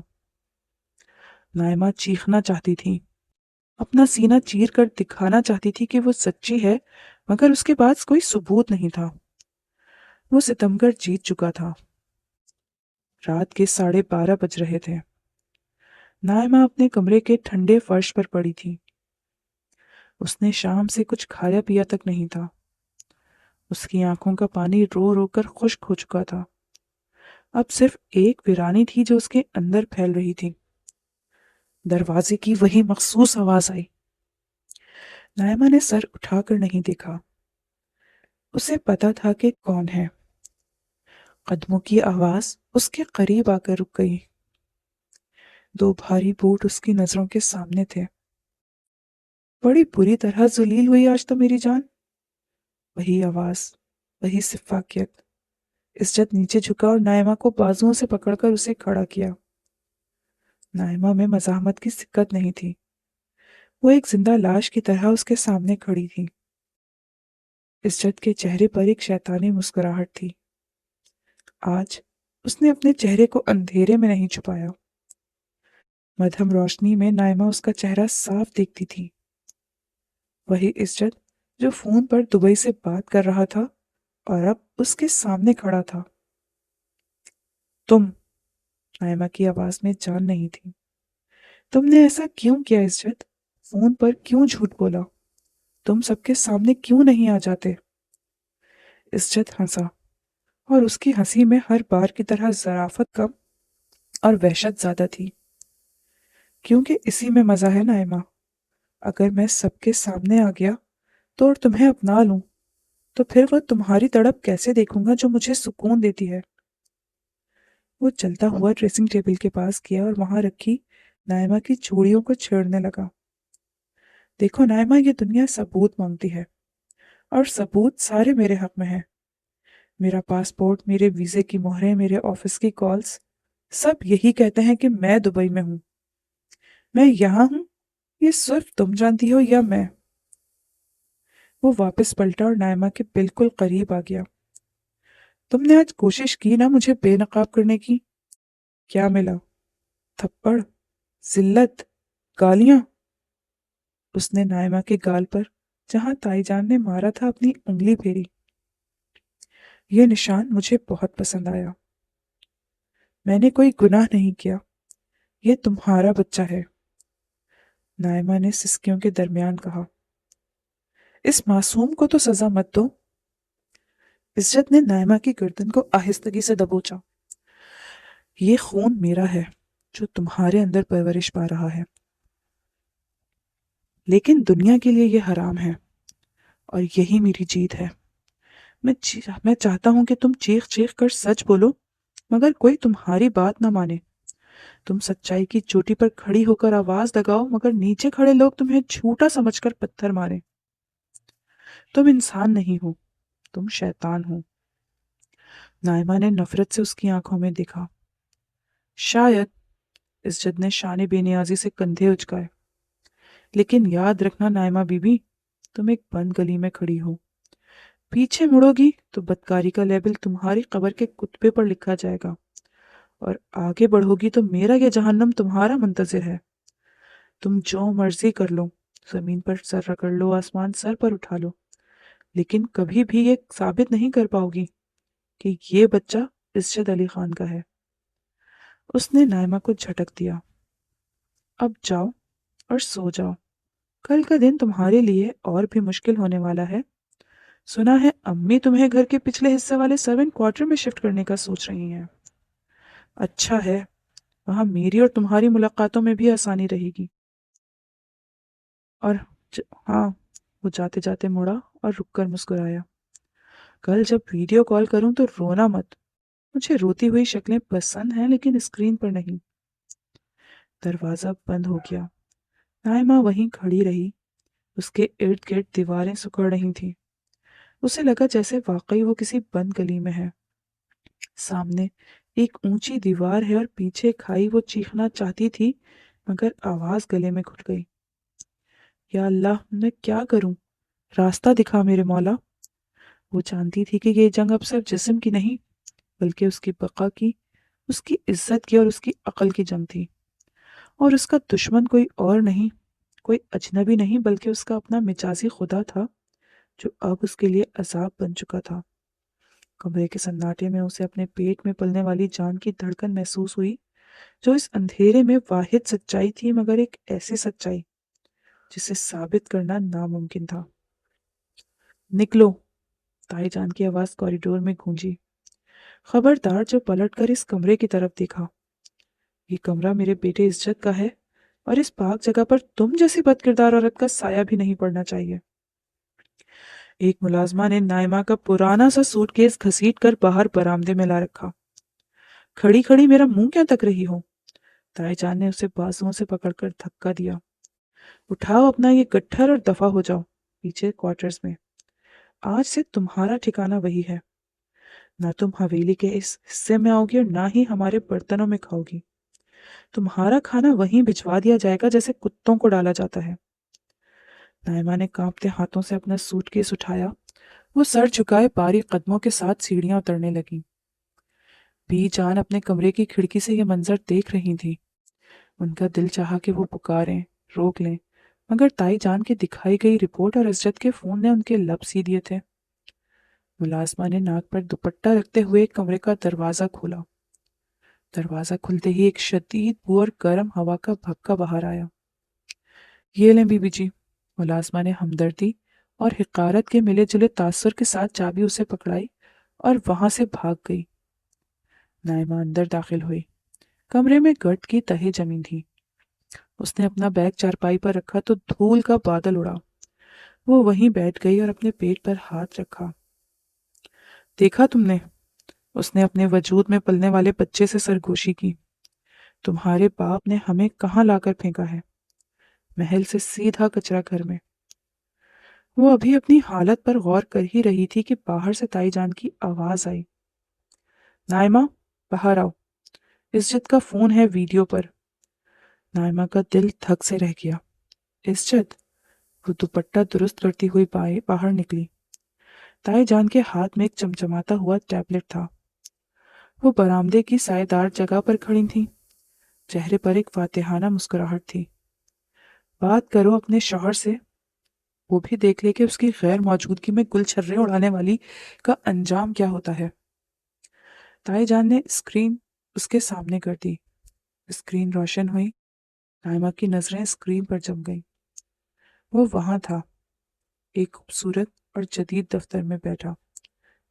Speaker 1: نائمہ چیخنا چاہتی تھی، اپنا سینہ چیر کر دکھانا چاہتی تھی کہ وہ سچی ہے، مگر اس کے پاس کوئی ثبوت نہیں تھا. وہ ستمگر جیت چکا تھا. رات کے 12:30 بج رہے تھے. نائمہ اپنے کمرے کے ٹھنڈے فرش پر پڑی تھی. اس نے شام سے کچھ کھایا پیا تک نہیں تھا. اس کی آنکھوں کا پانی رو رو کر خشک ہو چکا تھا. اب صرف ایک ویرانی تھی جو اس کے اندر پھیل رہی تھی. دروازے کی وہی مخصوص آواز آئی. نائمہ نے سر اٹھا کر نہیں دیکھا. اسے پتا تھا کہ کون ہے. قدموں کی آواز اس کے قریب آ کر رک گئی. 2 بھاری بوٹ اس کی نظروں کے سامنے تھے. بڑی بری طرح ذلیل ہوئی آج تو میری جان. وہی آواز، وہی سفاکیت. عزت نیچے جھکا اور نائمہ کو بازوؤں سے پکڑ کر اسے کھڑا کیا. نائمہ میں مزاحمت کی سکت نہیں تھی. وہ ایک زندہ لاش کی طرح اس کے سامنے کھڑی تھی. عزت کے چہرے پر ایک شیطانی مسکراہٹ تھی. آج اس نے اپنے چہرے کو اندھیرے میں نہیں چھپایا. مدھم روشنی میں نائمہ اس کا چہرہ صاف دیکھتی تھی. وہی عزت جو فون پر دبئی سے بات کر رہا تھا اور اب اس کے سامنے کھڑا تھا. تم، نائمہ کی آواز میں جان نہیں تھی. تم نے ایسا کیوں کیا عزت؟ فون پر کیوں جھوٹ بولا؟ تم سب کے سامنے کیوں نہیں آ جاتے؟ عزت ہنسا، اور اس کی ہنسی میں ہر بار کی طرح ظرافت کم اور وحشت زیادہ تھی. کیونکہ اسی میں مزہ ہے نائمہ. اگر میں سب کے سامنے آ گیا تو اور تمہیں اپنا لوں تو پھر وہ تمہاری تڑپ کیسے دیکھوں گا جو مجھے سکون دیتی ہے. وہ چلتا ہوا ڈریسنگ ٹیبل کے پاس گیا اور وہاں رکھی نائمہ کی چوڑیوں کو چھیڑنے لگا. دیکھو نائمہ، یہ دنیا ثبوت مانگتی ہے، اور ثبوت سارے میرے حق میں ہیں. میرا پاسپورٹ، میرے ویزے کی مہریں، میرے آفس کی کالز، سب یہی کہتے ہیں کہ میں دبئی میں ہوں. میں یہاں ہوں، یہ صرف تم جانتی ہو یا میں. وہ واپس پلٹا اور نائمہ کے بالکل قریب آ گیا. تم نے آج کوشش کی نا مجھے بے نقاب کرنے کی. کیا ملا؟ تھپڑ، ذلت، گالیاں. اس نے نائمہ کے گال پر جہاں تائی جان نے مارا تھا اپنی انگلی پھیری. یہ نشان مجھے بہت پسند آیا. میں نے کوئی گناہ نہیں کیا. یہ تمہارا بچہ ہے. نائمہ نے سسکیوں کے درمیان کہا. اس معصوم کو تو سزا مت دو. عزت نے نائمہ کی گردن کو آہستگی سے دبوچا. یہ خون میرا ہے جو تمہارے اندر پرورش پا رہا ہے، لیکن دنیا کے لیے یہ حرام ہے، اور یہی میری جیت ہے. میں چاہتا ہوں کہ تم چیخ چیخ کر سچ بولو، مگر کوئی تمہاری بات نہ مانے. تم سچائی کی چوٹی پر کھڑی ہو کر آواز لگاؤ، مگر نیچے کھڑے لوگ تمہیں جھوٹا سمجھ کر پتھر مارے. تم انسان نہیں ہو، تم شیطان ہو. نائمہ نے نفرت سے اس کی آنکھوں میں دیکھا. شاید. عزت نے شان بے نیازی سے کندھے اچکائے. لیکن یاد رکھنا نائمہ بی بی، تم ایک بند گلی میں کھڑی ہو. پیچھے مڑو گی تو بدکاری کا لیبل تمہاری قبر کے کتبے پر لکھا جائے گا، اور آگے بڑھو گی تو میرا یہ جہنم تمہارا منتظر ہے. تم جو مرضی کر لو، زمین پر سر رگڑ لو، آسمان سر پر اٹھا لو، لیکن کبھی بھی یہ ثابت نہیں کر پاؤ گی کہ یہ بچہ عزت علی خان کا ہے. اس نے نائمہ کو جھٹک دیا. اب جاؤ اور سو جاؤ. کل کا دن تمہارے لیے اور بھی مشکل ہونے والا ہے. سنا ہے امی تمہیں گھر کے پچھلے حصے والے سرونٹ کوارٹر میں شفٹ کرنے کا سوچ رہی ہیں. اچھا ہے، وہاں میری اور تمہاری ملاقاتوں میں بھی آسانی رہے گی. اور ہاں، وہ جاتے جاتے مڑا اور رک کر مسکرایا. کل جب ویڈیو کال کروں تو رونا مت. مجھے روتی ہوئی شکلیں پسند ہیں، لیکن اسکرین پر نہیں. دروازہ بند ہو گیا. نائمہ وہیں کھڑی رہی. اس کے ارد گرد دیواریں سکڑ رہی تھیں. اسے لگا جیسے واقعی وہ کسی بند گلی میں ہے. سامنے ایک اونچی دیوار ہے اور پیچھے کھائی۔ وہ چیخنا چاہتی تھی مگر آواز گلے میں گھٹ گئی۔ یا اللہ، میں کیا کروں؟ راستہ دکھا میرے مولا۔ وہ جانتی تھی کہ یہ جنگ اب صرف جسم کی نہیں بلکہ اس کی بقا کی، اس کی عزت کی اور اس کی عقل کی جنگ تھی، اور اس کا دشمن کوئی اور نہیں، کوئی اجنبی نہیں بلکہ اس کا اپنا مجازی خدا تھا جو اب اس کے لیے عذاب بن چکا تھا۔ کمرے کے سناٹے میں اسے اپنے پیٹ میں پلنے والی جان کی دھڑکن محسوس ہوئی جو اس اندھیرے میں واحد سچائی تھی، مگر ایک ایسی سچائی جسے ثابت کرنا ناممکن تھا۔ نکلو! تائی جان کی آواز کوریڈور میں گونجی۔ خبردار! جو پلٹ کر اس کمرے کی طرف دیکھا۔ یہ کمرہ میرے بیٹے عزت کا ہے اور اس پاک جگہ پر تم جیسی بد کردار عورت کا سایہ بھی نہیں پڑنا چاہیے۔ ایک ملازمہ نے نائمہ کا پرانا سا سوٹ کیس گھسیٹ کر باہر برآمدے میں لا رکھا۔ کھڑی کھڑی میرا منہ کیا تک رہی ہو؟ تائی جان نے اسے بازوؤں سے پکڑ کر دھکا دیا۔ اٹھاؤ اپنا یہ گٹھر اور دفع ہو جاؤ پیچھے کوارٹرز میں۔ آج سے تمہارا ٹھکانہ وہی ہے۔ نہ تم حویلی کے اس حصے میں آؤ گی اور نہ ہی ہمارے برتنوں میں کھاؤ گی۔ تمہارا کھانا وہیں بھجوا دیا جائے گا جیسے کتوں کو ڈالا جاتا ہے۔ نائمہ نے کانپتے ہاتھوں سے اپنا سوٹ کیس اٹھایا۔ وہ سر جھکائے باریک قدموں کے ساتھ سیڑھیاں اترنے لگیں۔ بی جان اپنے کمرے کی کھڑکی سے یہ منظر دیکھ رہی تھی۔ ان کا دل چاہا کہ وہ پکاریں، روک لیں، مگر تائی جان کی دکھائی گئی رپورٹ اور عزت کے فون نے ان کے لب سی دیے تھے۔ ملازمہ نے ناک پر دوپٹہ رکھتے ہوئے کمرے کا دروازہ کھولا۔ دروازہ کھلتے ہی ایک شدید بو اور گرم ہوا کا بھپکا باہر آیا۔ یہ لیں بی بی جی۔ ملازمہ نے ہمدردی اور حقارت کے ملے جلے تاثر کے ساتھ چابی اسے پکڑائی اور وہاں سے بھاگ گئی۔ نائمہ اندر داخل ہوئی۔ کمرے میں گرد کی تہے جمی تھی۔ اس نے اپنا بیگ چارپائی پر رکھا تو دھول کا بادل اڑا۔ وہ وہیں بیٹھ گئی اور اپنے پیٹ پر ہاتھ رکھا۔ دیکھا تم نے؟ اس نے اپنے وجود میں پلنے والے بچے سے سرگوشی کی۔ تمہارے باپ نے ہمیں کہاں لا کر پھینکا ہے؟ محل سے سیدھا کچرا گھر میں۔ وہ ابھی اپنی حالت پر غور کر ہی رہی تھی کہ باہر سے تائی جان کی آواز آئی۔ نائمہ، باہر آؤ، عزت کا فون ہے ویڈیو پر۔ نائمہ کا دل دھک سے رہ گیا۔ عزت؟ وہ دوپٹہ درست کرتی ہوئی باہر نکلی۔ تائی جان کے ہاتھ میں ایک چمچماتا ہوا ٹیبلٹ تھا۔ وہ برآمدے کی سائے دار جگہ پر کھڑی تھیں۔ چہرے پر ایک فاتحانہ مسکراہٹ تھی۔ بات کرو اپنے شوہر سے، وہ بھی دیکھ لے کہ اس کی غیر موجودگی میں گل چھرے اڑانے والی کا انجام کیا ہوتا ہے۔ تائی جان نے اسکرین اس کے سامنے کر دی۔ اسکرین روشن ہوئی۔ نائمہ کی نظریں اسکرین پر جم گئیں۔ وہ وہاں تھا، ایک خوبصورت اور جدید دفتر میں بیٹھا۔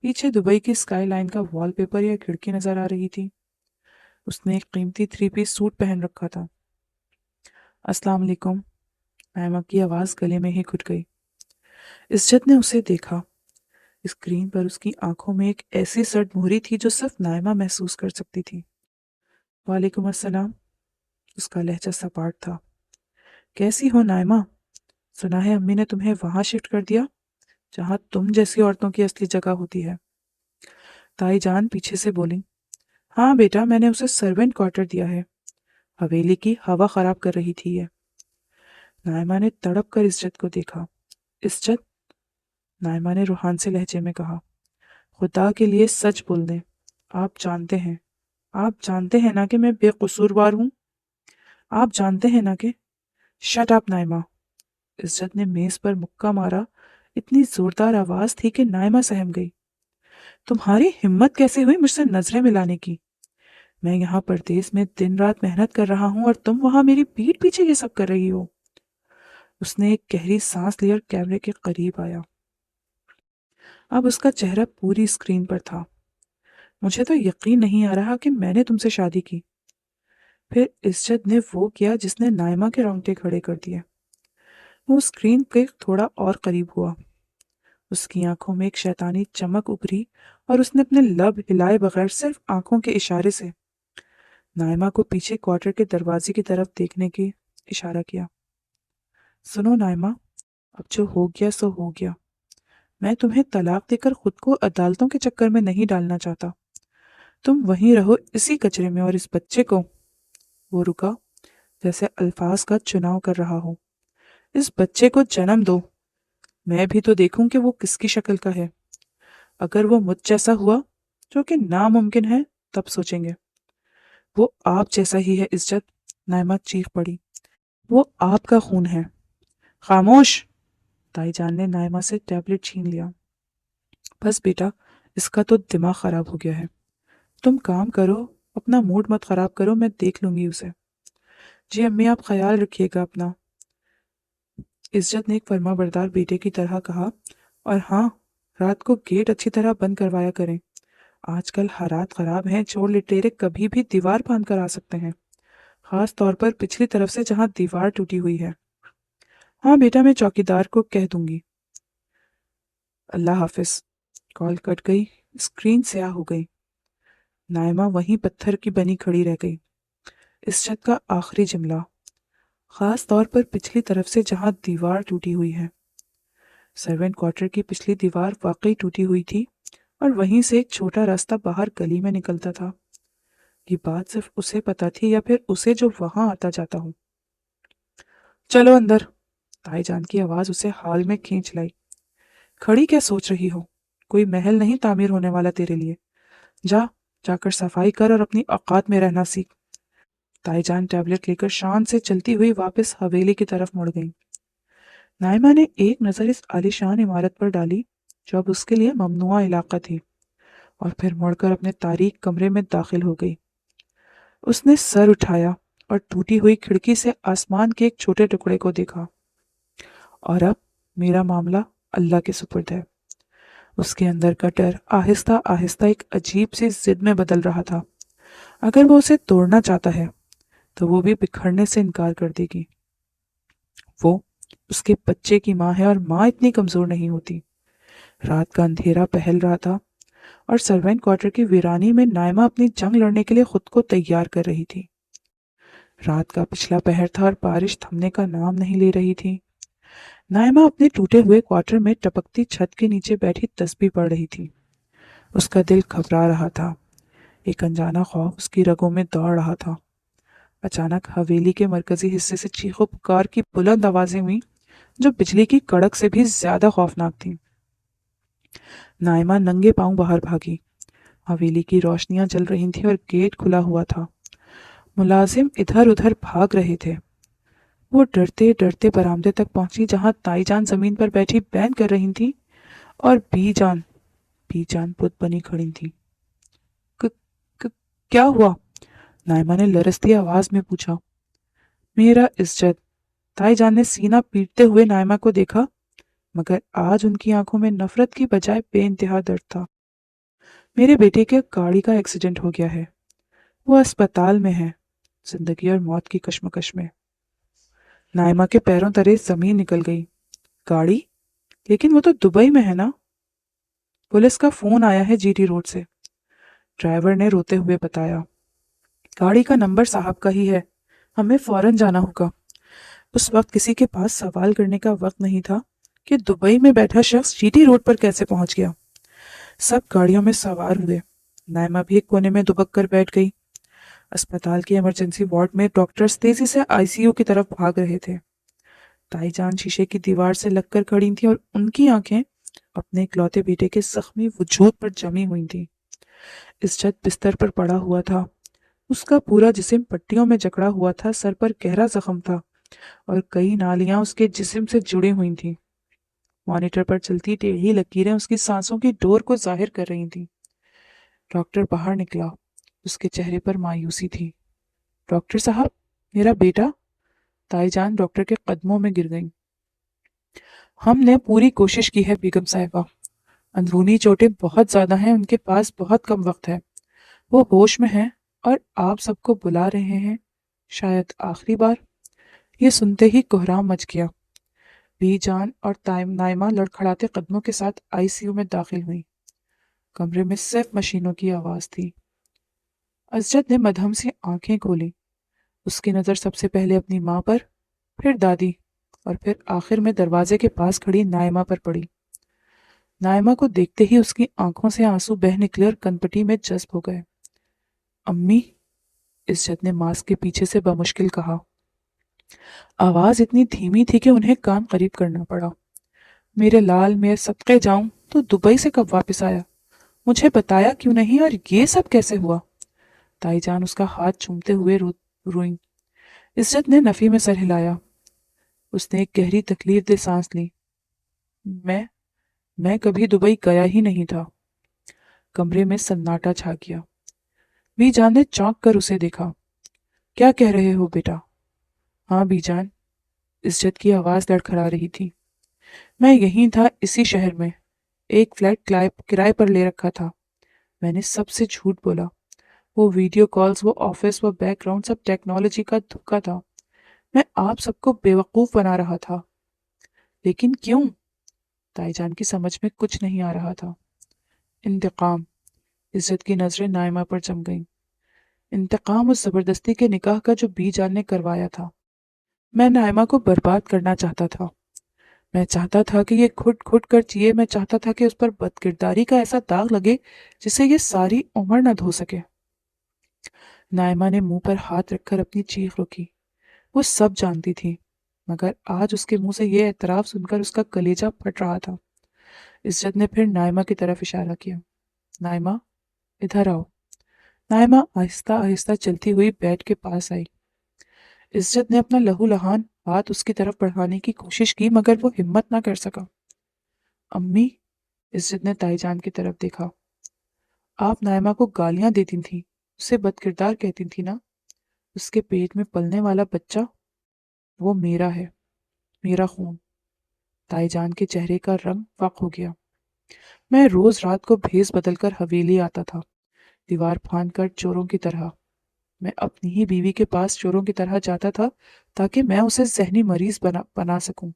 Speaker 1: پیچھے دبئی کی اسکائی لائن کا وال پیپر یا کھڑکی نظر آ رہی تھی۔ اس نے ایک قیمتی 3 پیس سوٹ پہن رکھا تھا۔ السلام علیکم۔ نائمہ کی آواز گلے میں ہی گھٹ گئی۔ عزت نے اسے دیکھا۔ اسکرین پر اس کی آنکھوں میں ایک ایسی سرد مہری تھی جو صرف نائمہ محسوس کر سکتی تھی۔ وعلیکم السلام۔ اس کا لہجہ سپاٹ تھا۔ کیسی ہو نائمہ؟ سنا ہے امی نے تمہیں وہاں شفٹ کر دیا جہاں تم جیسی عورتوں کی اصلی جگہ ہوتی ہے۔ تائی جان پیچھے سے بولی، ہاں بیٹا، میں نے اسے سرونٹ کوارٹر دیا ہے۔ حویلی کی ہوا خراب کر رہی تھی یہ۔ نائمہ نے تڑپ کر عزت کو دیکھا۔ عزت؟ نائمہ نے روحان سے لہجے میں کہا، خدا کے لیے سچ بول دیں، آپ جانتے ہیں نا کہ میں بے قصوروار ہوں؟ آپ جانتے ہیں نا کہ… شٹ اپ نائمہ۔ عزت نے میز پر مکہ مارا۔ اتنی زوردار آواز تھی کہ نائمہ سہم گئی۔ تمہاری ہمت کیسے ہوئی مجھ سے نظریں ملانے کی؟ میں یہاں پردیس میں دن رات محنت کر رہا ہوں اور تم وہاں میری پیٹھ پیچھے یہ سب کر رہی ہو۔ اس نے ایک گہری سانس لی اور کیمرے کے قریب آیا۔ اب اس کا چہرہ پوری اسکرین پر تھا۔ مجھے تو یقین نہیں آ رہا کہ میں نے تم سے شادی کی۔ پھر عزت نے وہ کیا جس نے نائمہ کے رونگٹے کھڑے کر دیے۔ وہ اسکرین کے تھوڑا اور قریب ہوا۔ اس کی آنکھوں میں ایک شیطانی چمک ابھری اور اس نے اپنے لب ہلائے بغیر صرف آنکھوں کے اشارے سے نائمہ کو پیچھے کوارٹر کے دروازے کی طرف دیکھنے کی اشارہ کیا۔ سنو نائمہ، اب جو ہو گیا سو ہو گیا۔ میں تمہیں طلاق دے کر خود کو عدالتوں کے چکر میں نہیں ڈالنا چاہتا۔ تم وہیں رہو اسی کچرے میں، اور اس بچے کو، وہ رکا جیسے الفاظ کا چناؤ کر رہا ہو، اس بچے کو جنم دو، میں بھی تو دیکھوں کہ وہ کس کی شکل کا ہے۔ اگر وہ مجھ جیسا ہوا، جو کہ ناممکن ہے، تب سوچیں گے۔ وہ آپ جیسا ہی ہے عزت، نائمہ چیخ پڑی، وہ آپ کا خون ہے۔ خاموش! تائی جان نے نائمہ سے ٹیبلٹ چھین لیا۔ بس بیٹا، اس کا تو دماغ خراب ہو گیا ہے، تم کام کرو، اپنا موڈ مت خراب کرو، میں دیکھ لوں گی اسے۔ جی امی، آپ خیال رکھیے گا اپنا، عزت نے ایک فرما بردار بیٹے کی طرح کہا۔ اور ہاں، رات کو گیٹ اچھی طرح بند کروایا کریں، آج کل حالات خراب ہیں، چور لٹیرے کبھی بھی دیوار باندھ کر آ سکتے ہیں، خاص طور پر پچھلی طرف سے جہاں دیوار ٹوٹی ہوئی ہے۔ ہاں بیٹا، میں چوکیدار کو کہہ دوں گی۔ اللہ حافظ۔ کال کٹ گئی، اسکرین سیاہ ہو گئی۔ نائمہ وہیں پتھر کی بنی کھڑی رہ گئی۔ عزت کا آخری جملہ، خاص طور پر پچھلی طرف سے جہاں دیوار ٹوٹی ہوئی ہے۔ سرونٹ کوارٹر کی پچھلی دیوار واقعی ٹوٹی ہوئی تھی، اور وہیں سے ایک چھوٹا راستہ باہر گلی میں نکلتا تھا۔ یہ بات صرف اسے پتا تھی یا پھر اسے جو وہاں آتا جاتا ہوں۔ چلو اندر، تائی جان کی آواز اسے ہال میں کھینچ لائی۔ کھڑی کیا سوچ رہی ہو؟ کوئی محل نہیں تعمیر ہونے والا تیرے لیے، جا کر صفائی کر اور اپنی اوقات میں رہنا سیکھ۔ تائی جان ٹیبلٹ لے کر شان سے چلتی ہوئی واپس حویلی کی طرف مڑ گئی۔ نائمہ نے ایک نظر اس عالیشان عمارت پر ڈالی جو اب اس کے لیے ممنوعہ علاقہ تھی، اور پھر مڑ کر اپنے تاریک کمرے میں داخل ہو گئی۔ اس نے سر اٹھایا اور ٹوٹی ہوئی کھڑکی سے آسمان کے ایک چھوٹے ٹکڑے کو دیکھا۔ اور اب میرا معاملہ اللہ کے سپرد ہے۔ اس کے اندر کا ڈر آہستہ آہستہ ایک عجیب سی ضد میں بدل رہا تھا۔ اگر وہ اسے توڑنا چاہتا ہے تو وہ بھی بکھرنے سے انکار کر دے گی۔ وہ اس کے بچے کی ماں ہے، اور ماں اتنی کمزور نہیں ہوتی۔ رات کا اندھیرا پھیل رہا تھا، اور سروینٹ کوارٹر کی ویرانی میں نائمہ اپنی جنگ لڑنے کے لیے خود کو تیار کر رہی تھی۔ رات کا پچھلا پہر تھا اور بارش تھمنے کا نام نہیں لے رہی تھی۔ نائمہ اپنے ٹوٹے ہوئے کوارٹر میں ٹپکتی چھت کے نیچے بیٹھی تسبیح پڑھ رہی تھی۔ اس کا دل گھبرا رہا تھا، ایک انجانا خوف اس کی رگوں میں دوڑ رہا تھا۔ اچانک حویلی کے مرکزی حصے سے چیخو پکار کی بلند آوازیں ہوئیں جو بجلی کی کڑک سے بھی زیادہ خوفناک تھیں۔ نائمہ ننگے پاؤں باہر بھاگی۔ حویلی کی روشنیاں جل رہی تھیں اور گیٹ کھلا ہوا تھا۔ ملازم ادھر ادھر بھاگ رہے تھے۔ وہ ڈرتے ڈرتے برآمدے تک پہنچی جہاں تائی جان زمین پر بیٹھی بین کر رہی تھی اور بی جان بت بنی کھڑی تھی۔ کیا ہوا؟ نائمہ نے لرزتی آواز میں پوچھا۔ میرا عزت، تائی جان نے سینہ پیٹتے ہوئے نائمہ کو دیکھا، مگر آج ان کی آنکھوں میں نفرت کی بجائے بے انتہا درد تھا۔ میرے بیٹے کے گاڑی کا ایکسیڈنٹ ہو گیا ہے، وہ اسپتال میں ہے، زندگی اور موت کی کشمکش میں۔ نائمہ کے پیروں تلے زمین نکل گئی۔ گاڑی؟ لیکن وہ تو دبئی میں ہے نا؟ پولیس کا فون آیا ہے جی ٹی روڈ سے، ڈرائیور نے روتے ہوئے بتایا۔ گاڑی کا نمبر صاحب کا ہی ہے، ہمیں فوراً جانا ہوگا۔ اس وقت کسی کے پاس سوال کرنے کا وقت نہیں تھا کہ دبئی میں بیٹھا شخص جی ٹی روڈ پر کیسے پہنچ گیا۔ سب گاڑیوں میں سوار ہوئے، نائمہ بھی ایک کونے میں دبک کر بیٹھ گئی۔ اسپتال کی ایمرجنسی وارڈ میں ڈاکٹرز تیزی سے آئی سی یو کی طرف بھاگ رہے تھے۔ تائی جان شیشے کی دیوار سے لگ کر کھڑی تھیں اور ان کی آنکھیں اپنے اکلوتے بیٹے کے زخمی وجود پر جمی ہوئی تھیں۔ عزت بستر پر پڑا ہوا تھا، اس کا پورا جسم پٹیوں میں جکڑا ہوا تھا، سر پر گہرا زخم تھا اور کئی نالیاں اس کے جسم سے جڑی ہوئی تھیں۔ مانیٹر پر چلتی ٹیڑھی لکیریں اس کی سانسوں کی ڈور کو ظاہر کر رہی تھیں۔ ڈاکٹر باہر نکلا، اس کے چہرے پر مایوسی تھی۔ ڈاکٹر صاحب، میرا بیٹا؟ تائی جان ڈاکٹر کے قدموں میں گر گئیں۔ ہم نے پوری کوشش کی ہے بیگم صاحبہ، اندرونی چوٹیں بہت زیادہ ہیں، ان کے پاس بہت کم وقت ہے، وہ ہوش میں ہیں اور آپ سب کو بلا رہے ہیں، شاید آخری بار۔ یہ سنتے ہی کوہرام مچ گیا۔ بی جان اور نائمہ لڑکھڑاتے قدموں کے ساتھ آئی سی یو میں داخل ہوئیں۔ کمرے میں صرف مشینوں کی آواز تھی۔ عزت نے مدھم سی آنکھیں کھولیں۔ اس کی نظر سب سے پہلے اپنی ماں پر، پھر دادی، اور پھر آخر میں دروازے کے پاس کھڑی نائمہ پر پڑی۔ نائمہ کو دیکھتے ہی اس کی آنکھوں سے آنسو بہہ نکلے اور کنپٹی میں جذب ہو گئے۔ امی، عزت نے ماسک کے پیچھے سے بمشکل کہا۔ آواز اتنی دھیمی تھی کہ انہیں کان قریب کرنا پڑا۔ میرے لال، میں صدقے جاؤں تو دبئی سے کب واپس آیا؟ مجھے بتایا کیوں نہیں، اور یہ سب کیسے ہوا؟ تائی جان اس کا ہاتھ چومتے ہوئے روئیں۔ عزت نے نفی میں سر ہلایا۔ اس نے ایک گہری تکلیف دہ سانس لی۔ میں کبھی دبئی گیا ہی نہیں تھا۔ کمرے میں سناٹا چھا گیا۔ بی جان نے چونک کر اسے دیکھا۔ کیا کہہ رہے ہو بیٹا؟ ہاں بی جان، عزت کی آواز لڑکھڑا رہی تھی۔ میں یہیں تھا، اسی شہر میں، ایک فلیٹ کرائے پر لے رکھا تھا۔ میں نے سب سے جھوٹ بولا۔ وہ ویڈیو کالز، وہ آفس، وہ بیک گراؤنڈ، سب ٹیکنالوجی کا دھوکہ تھا۔ میں آپ سب کو بیوقوف بنا رہا تھا۔ لیکن کیوں؟ تائی جان کی سمجھ میں کچھ نہیں آ رہا تھا۔ انتقام۔ عزت کی نظریں نائمہ پر جم گئیں۔ انتقام اس زبردستی کے نکاح کا جو بی جان نے کروایا تھا۔ میں نائمہ کو برباد کرنا چاہتا تھا۔ میں چاہتا تھا کہ یہ گھٹ گھٹ کر جیے۔ میں چاہتا تھا کہ اس پر بد کرداری کا ایسا داغ لگے جسے یہ ساری عمر نہ دھو سکے۔ نائمہ نے منہ پر ہاتھ رکھ کر اپنی چیخ روکی۔ وہ سب جانتی تھی، مگر آج اس کے منہ سے یہ اعتراف سن کر اس کا کلیجہ پھٹ رہا تھا۔ عزت نے پھر نائمہ کی طرف اشارہ کیا۔ نائمہ، ادھر آؤ۔ نائمہ آہستہ آہستہ چلتی ہوئی بیڈ کے پاس آئی۔ عزت نے اپنا لہو لہان ہاتھ اس کی طرف بڑھانے کی کوشش کی، مگر وہ ہمت نہ کر سکا۔ امی، عزت نے تائی جان کی طرف دیکھا۔ آپ نائمہ کو گالیاں دیتی تھیں، اسے بد کردار کہتی تھی نا؟ اس کے پیٹ میں پلنے والا بچہ، وہ میرا ہے، میرا خون۔ تائی جان کے چہرے کا رنگ فاق ہو گیا۔ میں روز رات کو بھیس بدل کر حویلی آتا تھا، دیوار پھاند کر چوروں کی طرح۔ میں اپنی ہی بیوی کے پاس چوروں کی طرح جاتا تھا تاکہ میں اسے ذہنی مریض بنا سکوں۔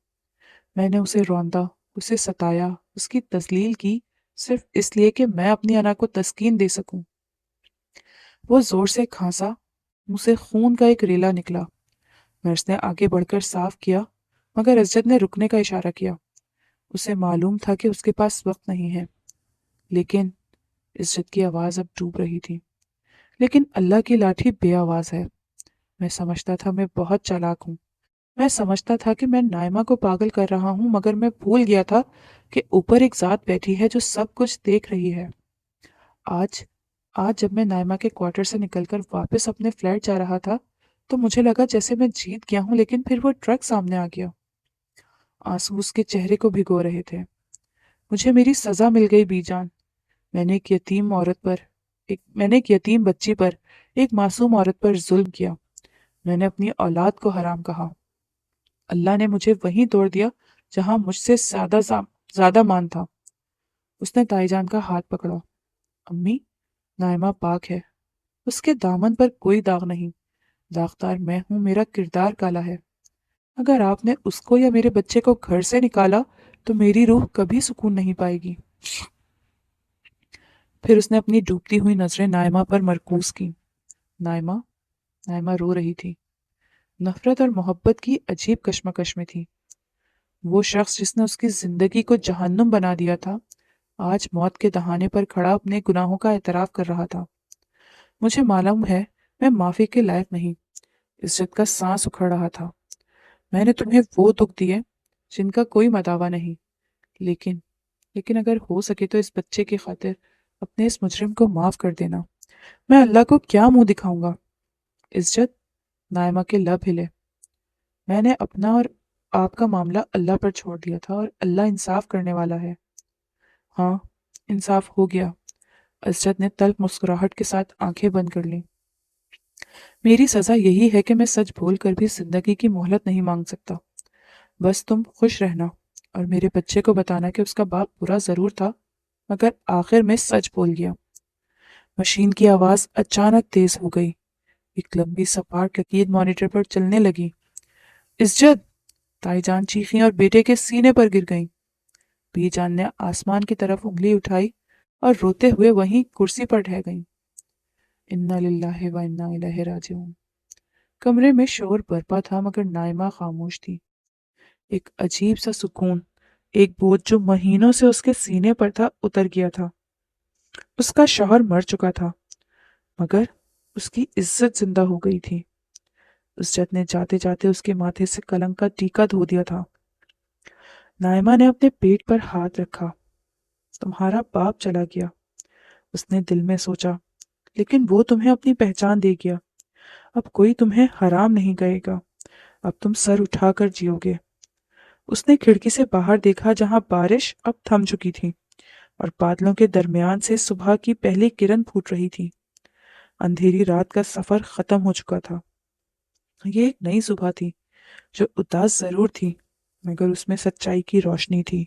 Speaker 1: میں نے اسے روندا، اسے ستایا، اس کی تذلیل کی، صرف اس لیے کہ میں اپنی انا کو تسکین دے سکوں۔ وہ زور سے کھانسا، منہ سے خون کا ایک ریلا نکلا۔ نرس نے آگے بڑھ کر صاف کیا، مگر عزت نے رکنے کا اشارہ کیا۔ اسے معلوم تھا کہ اس کے پاس وقت نہیں ہے۔ لیکن عزت کی آواز اب ڈوب رہی تھی۔ لیکن اللہ کی لاٹھی بے آواز ہے۔ میں سمجھتا تھا میں بہت چالاک ہوں۔ میں سمجھتا تھا کہ میں نائمہ کو پاگل کر رہا ہوں، مگر میں بھول گیا تھا کہ اوپر ایک ذات بیٹھی ہے جو سب کچھ دیکھ رہی ہے۔ آج جب میں نائمہ کے کوارٹر سے نکل کر واپس اپنے فلیٹ جا رہا تھا تو مجھے لگا جیسے میں جیت گیا ہوں، لیکن پھر وہ ٹرک سامنے آ گیا۔ آنسو اس کے چہرے کو بھگو رہے تھے۔ مجھے میری سزا مل گئی بی جان۔ میں نے ایک یتیم بچی پر، ایک معصوم عورت پر ظلم کیا۔ میں نے اپنی اولاد کو حرام کہا۔ اللہ نے مجھے وہیں توڑ دیا جہاں مجھ سے زیادہ مان تھا۔ اس نے تائی جان کا ہاتھ پکڑا۔ امی، نائمہ پاک ہے، اس کے دامن پر کوئی داغ نہیں۔ داغدار میں ہوں، میرا کردار کالا ہے۔ اگر آپ نے اس کو یا میرے بچے کو گھر سے نکالا تو میری روح کبھی سکون نہیں پائے گی۔ پھر اس نے اپنی ڈوبتی ہوئی نظریں نائمہ پر مرکوز کی۔ نائمہ رو رہی تھی، نفرت اور محبت کی عجیب کشمکش میں تھی۔ وہ شخص جس نے اس کی زندگی کو جہنم بنا دیا تھا، آج موت کے دہانے پر کھڑا اپنے گناہوں کا اعتراف کر رہا تھا۔ مجھے معلوم ہے میں معافی کے لائق نہیں۔ عزت کا سانس اکھڑ رہا تھا۔ میں نے تمہیں وہ دکھ دیے جن کا کوئی مداوع نہیں، لیکن اگر ہو سکے تو اس بچے کی خاطر اپنے اس مجرم کو معاف کر دینا۔ میں اللہ کو کیا منہ دکھاؤں گا؟ عزت، نائمہ کے لب ہلے۔ میں نے اپنا اور آپ کا معاملہ اللہ پر چھوڑ دیا تھا، اور اللہ انصاف کرنے والا ہے۔ ہاں، انصاف ہو گیا۔ عزت نے تلخ مسکراہٹ کے ساتھ آنکھیں بند کر لیں۔ میری سزا یہی ہے کہ میں سچ بول کر بھی زندگی کی مہلت نہیں مانگ سکتا۔ بس تم خوش رہنا اور میرے بچے کو بتانا کہ اس کا باپ برا ضرور تھا، مگر آخر میں سچ بول گیا۔ مشین کی آواز اچانک تیز ہو گئی۔ ایک لمبی سپاٹ لکیر مانیٹر پر چلنے لگی۔ عزت! تائی جان چیخیں اور بیٹے کے سینے پر گر گئیں۔ بی جان نے آسمان کی طرف انگلی اٹھائی اور روتے ہوئے وہیں کرسی پر ڈھہ گئیں۔ انا للہ و انا الیہ راجعون۔ کمرے میں شور برپا تھا، مگر نائمہ خاموش تھی۔ ایک عجیب سا سکون، ایک بوجھ جو مہینوں سے اس کے سینے پر تھا، اتر گیا تھا۔ اس کا شوہر مر چکا تھا، مگر اس کی عزت زندہ ہو گئی تھی۔ اسجد نے جاتے جاتے اس کے ماتھے سے کلنک کا ٹیکا دھو دیا تھا۔ نائمہ نے اپنے پیٹ پر ہاتھ رکھا۔ تمہارا باپ چلا گیا، اس نے دل میں سوچا، لیکن وہ تمہیں اپنی پہچان دے گیا۔ اب کوئی تمہیں حرام نہیں کہے گا، اب تم سر اٹھا کر جیو گے۔ اس نے کھڑکی سے باہر دیکھا جہاں بارش اب تھم چکی تھی اور بادلوں کے درمیان سے صبح کی پہلی کرن پھوٹ رہی تھی۔ اندھیری رات کا سفر ختم ہو چکا تھا۔ یہ ایک نئی صبح تھی جو اداس ضرور تھی مگر اس میں سچائی کی روشنی تھی۔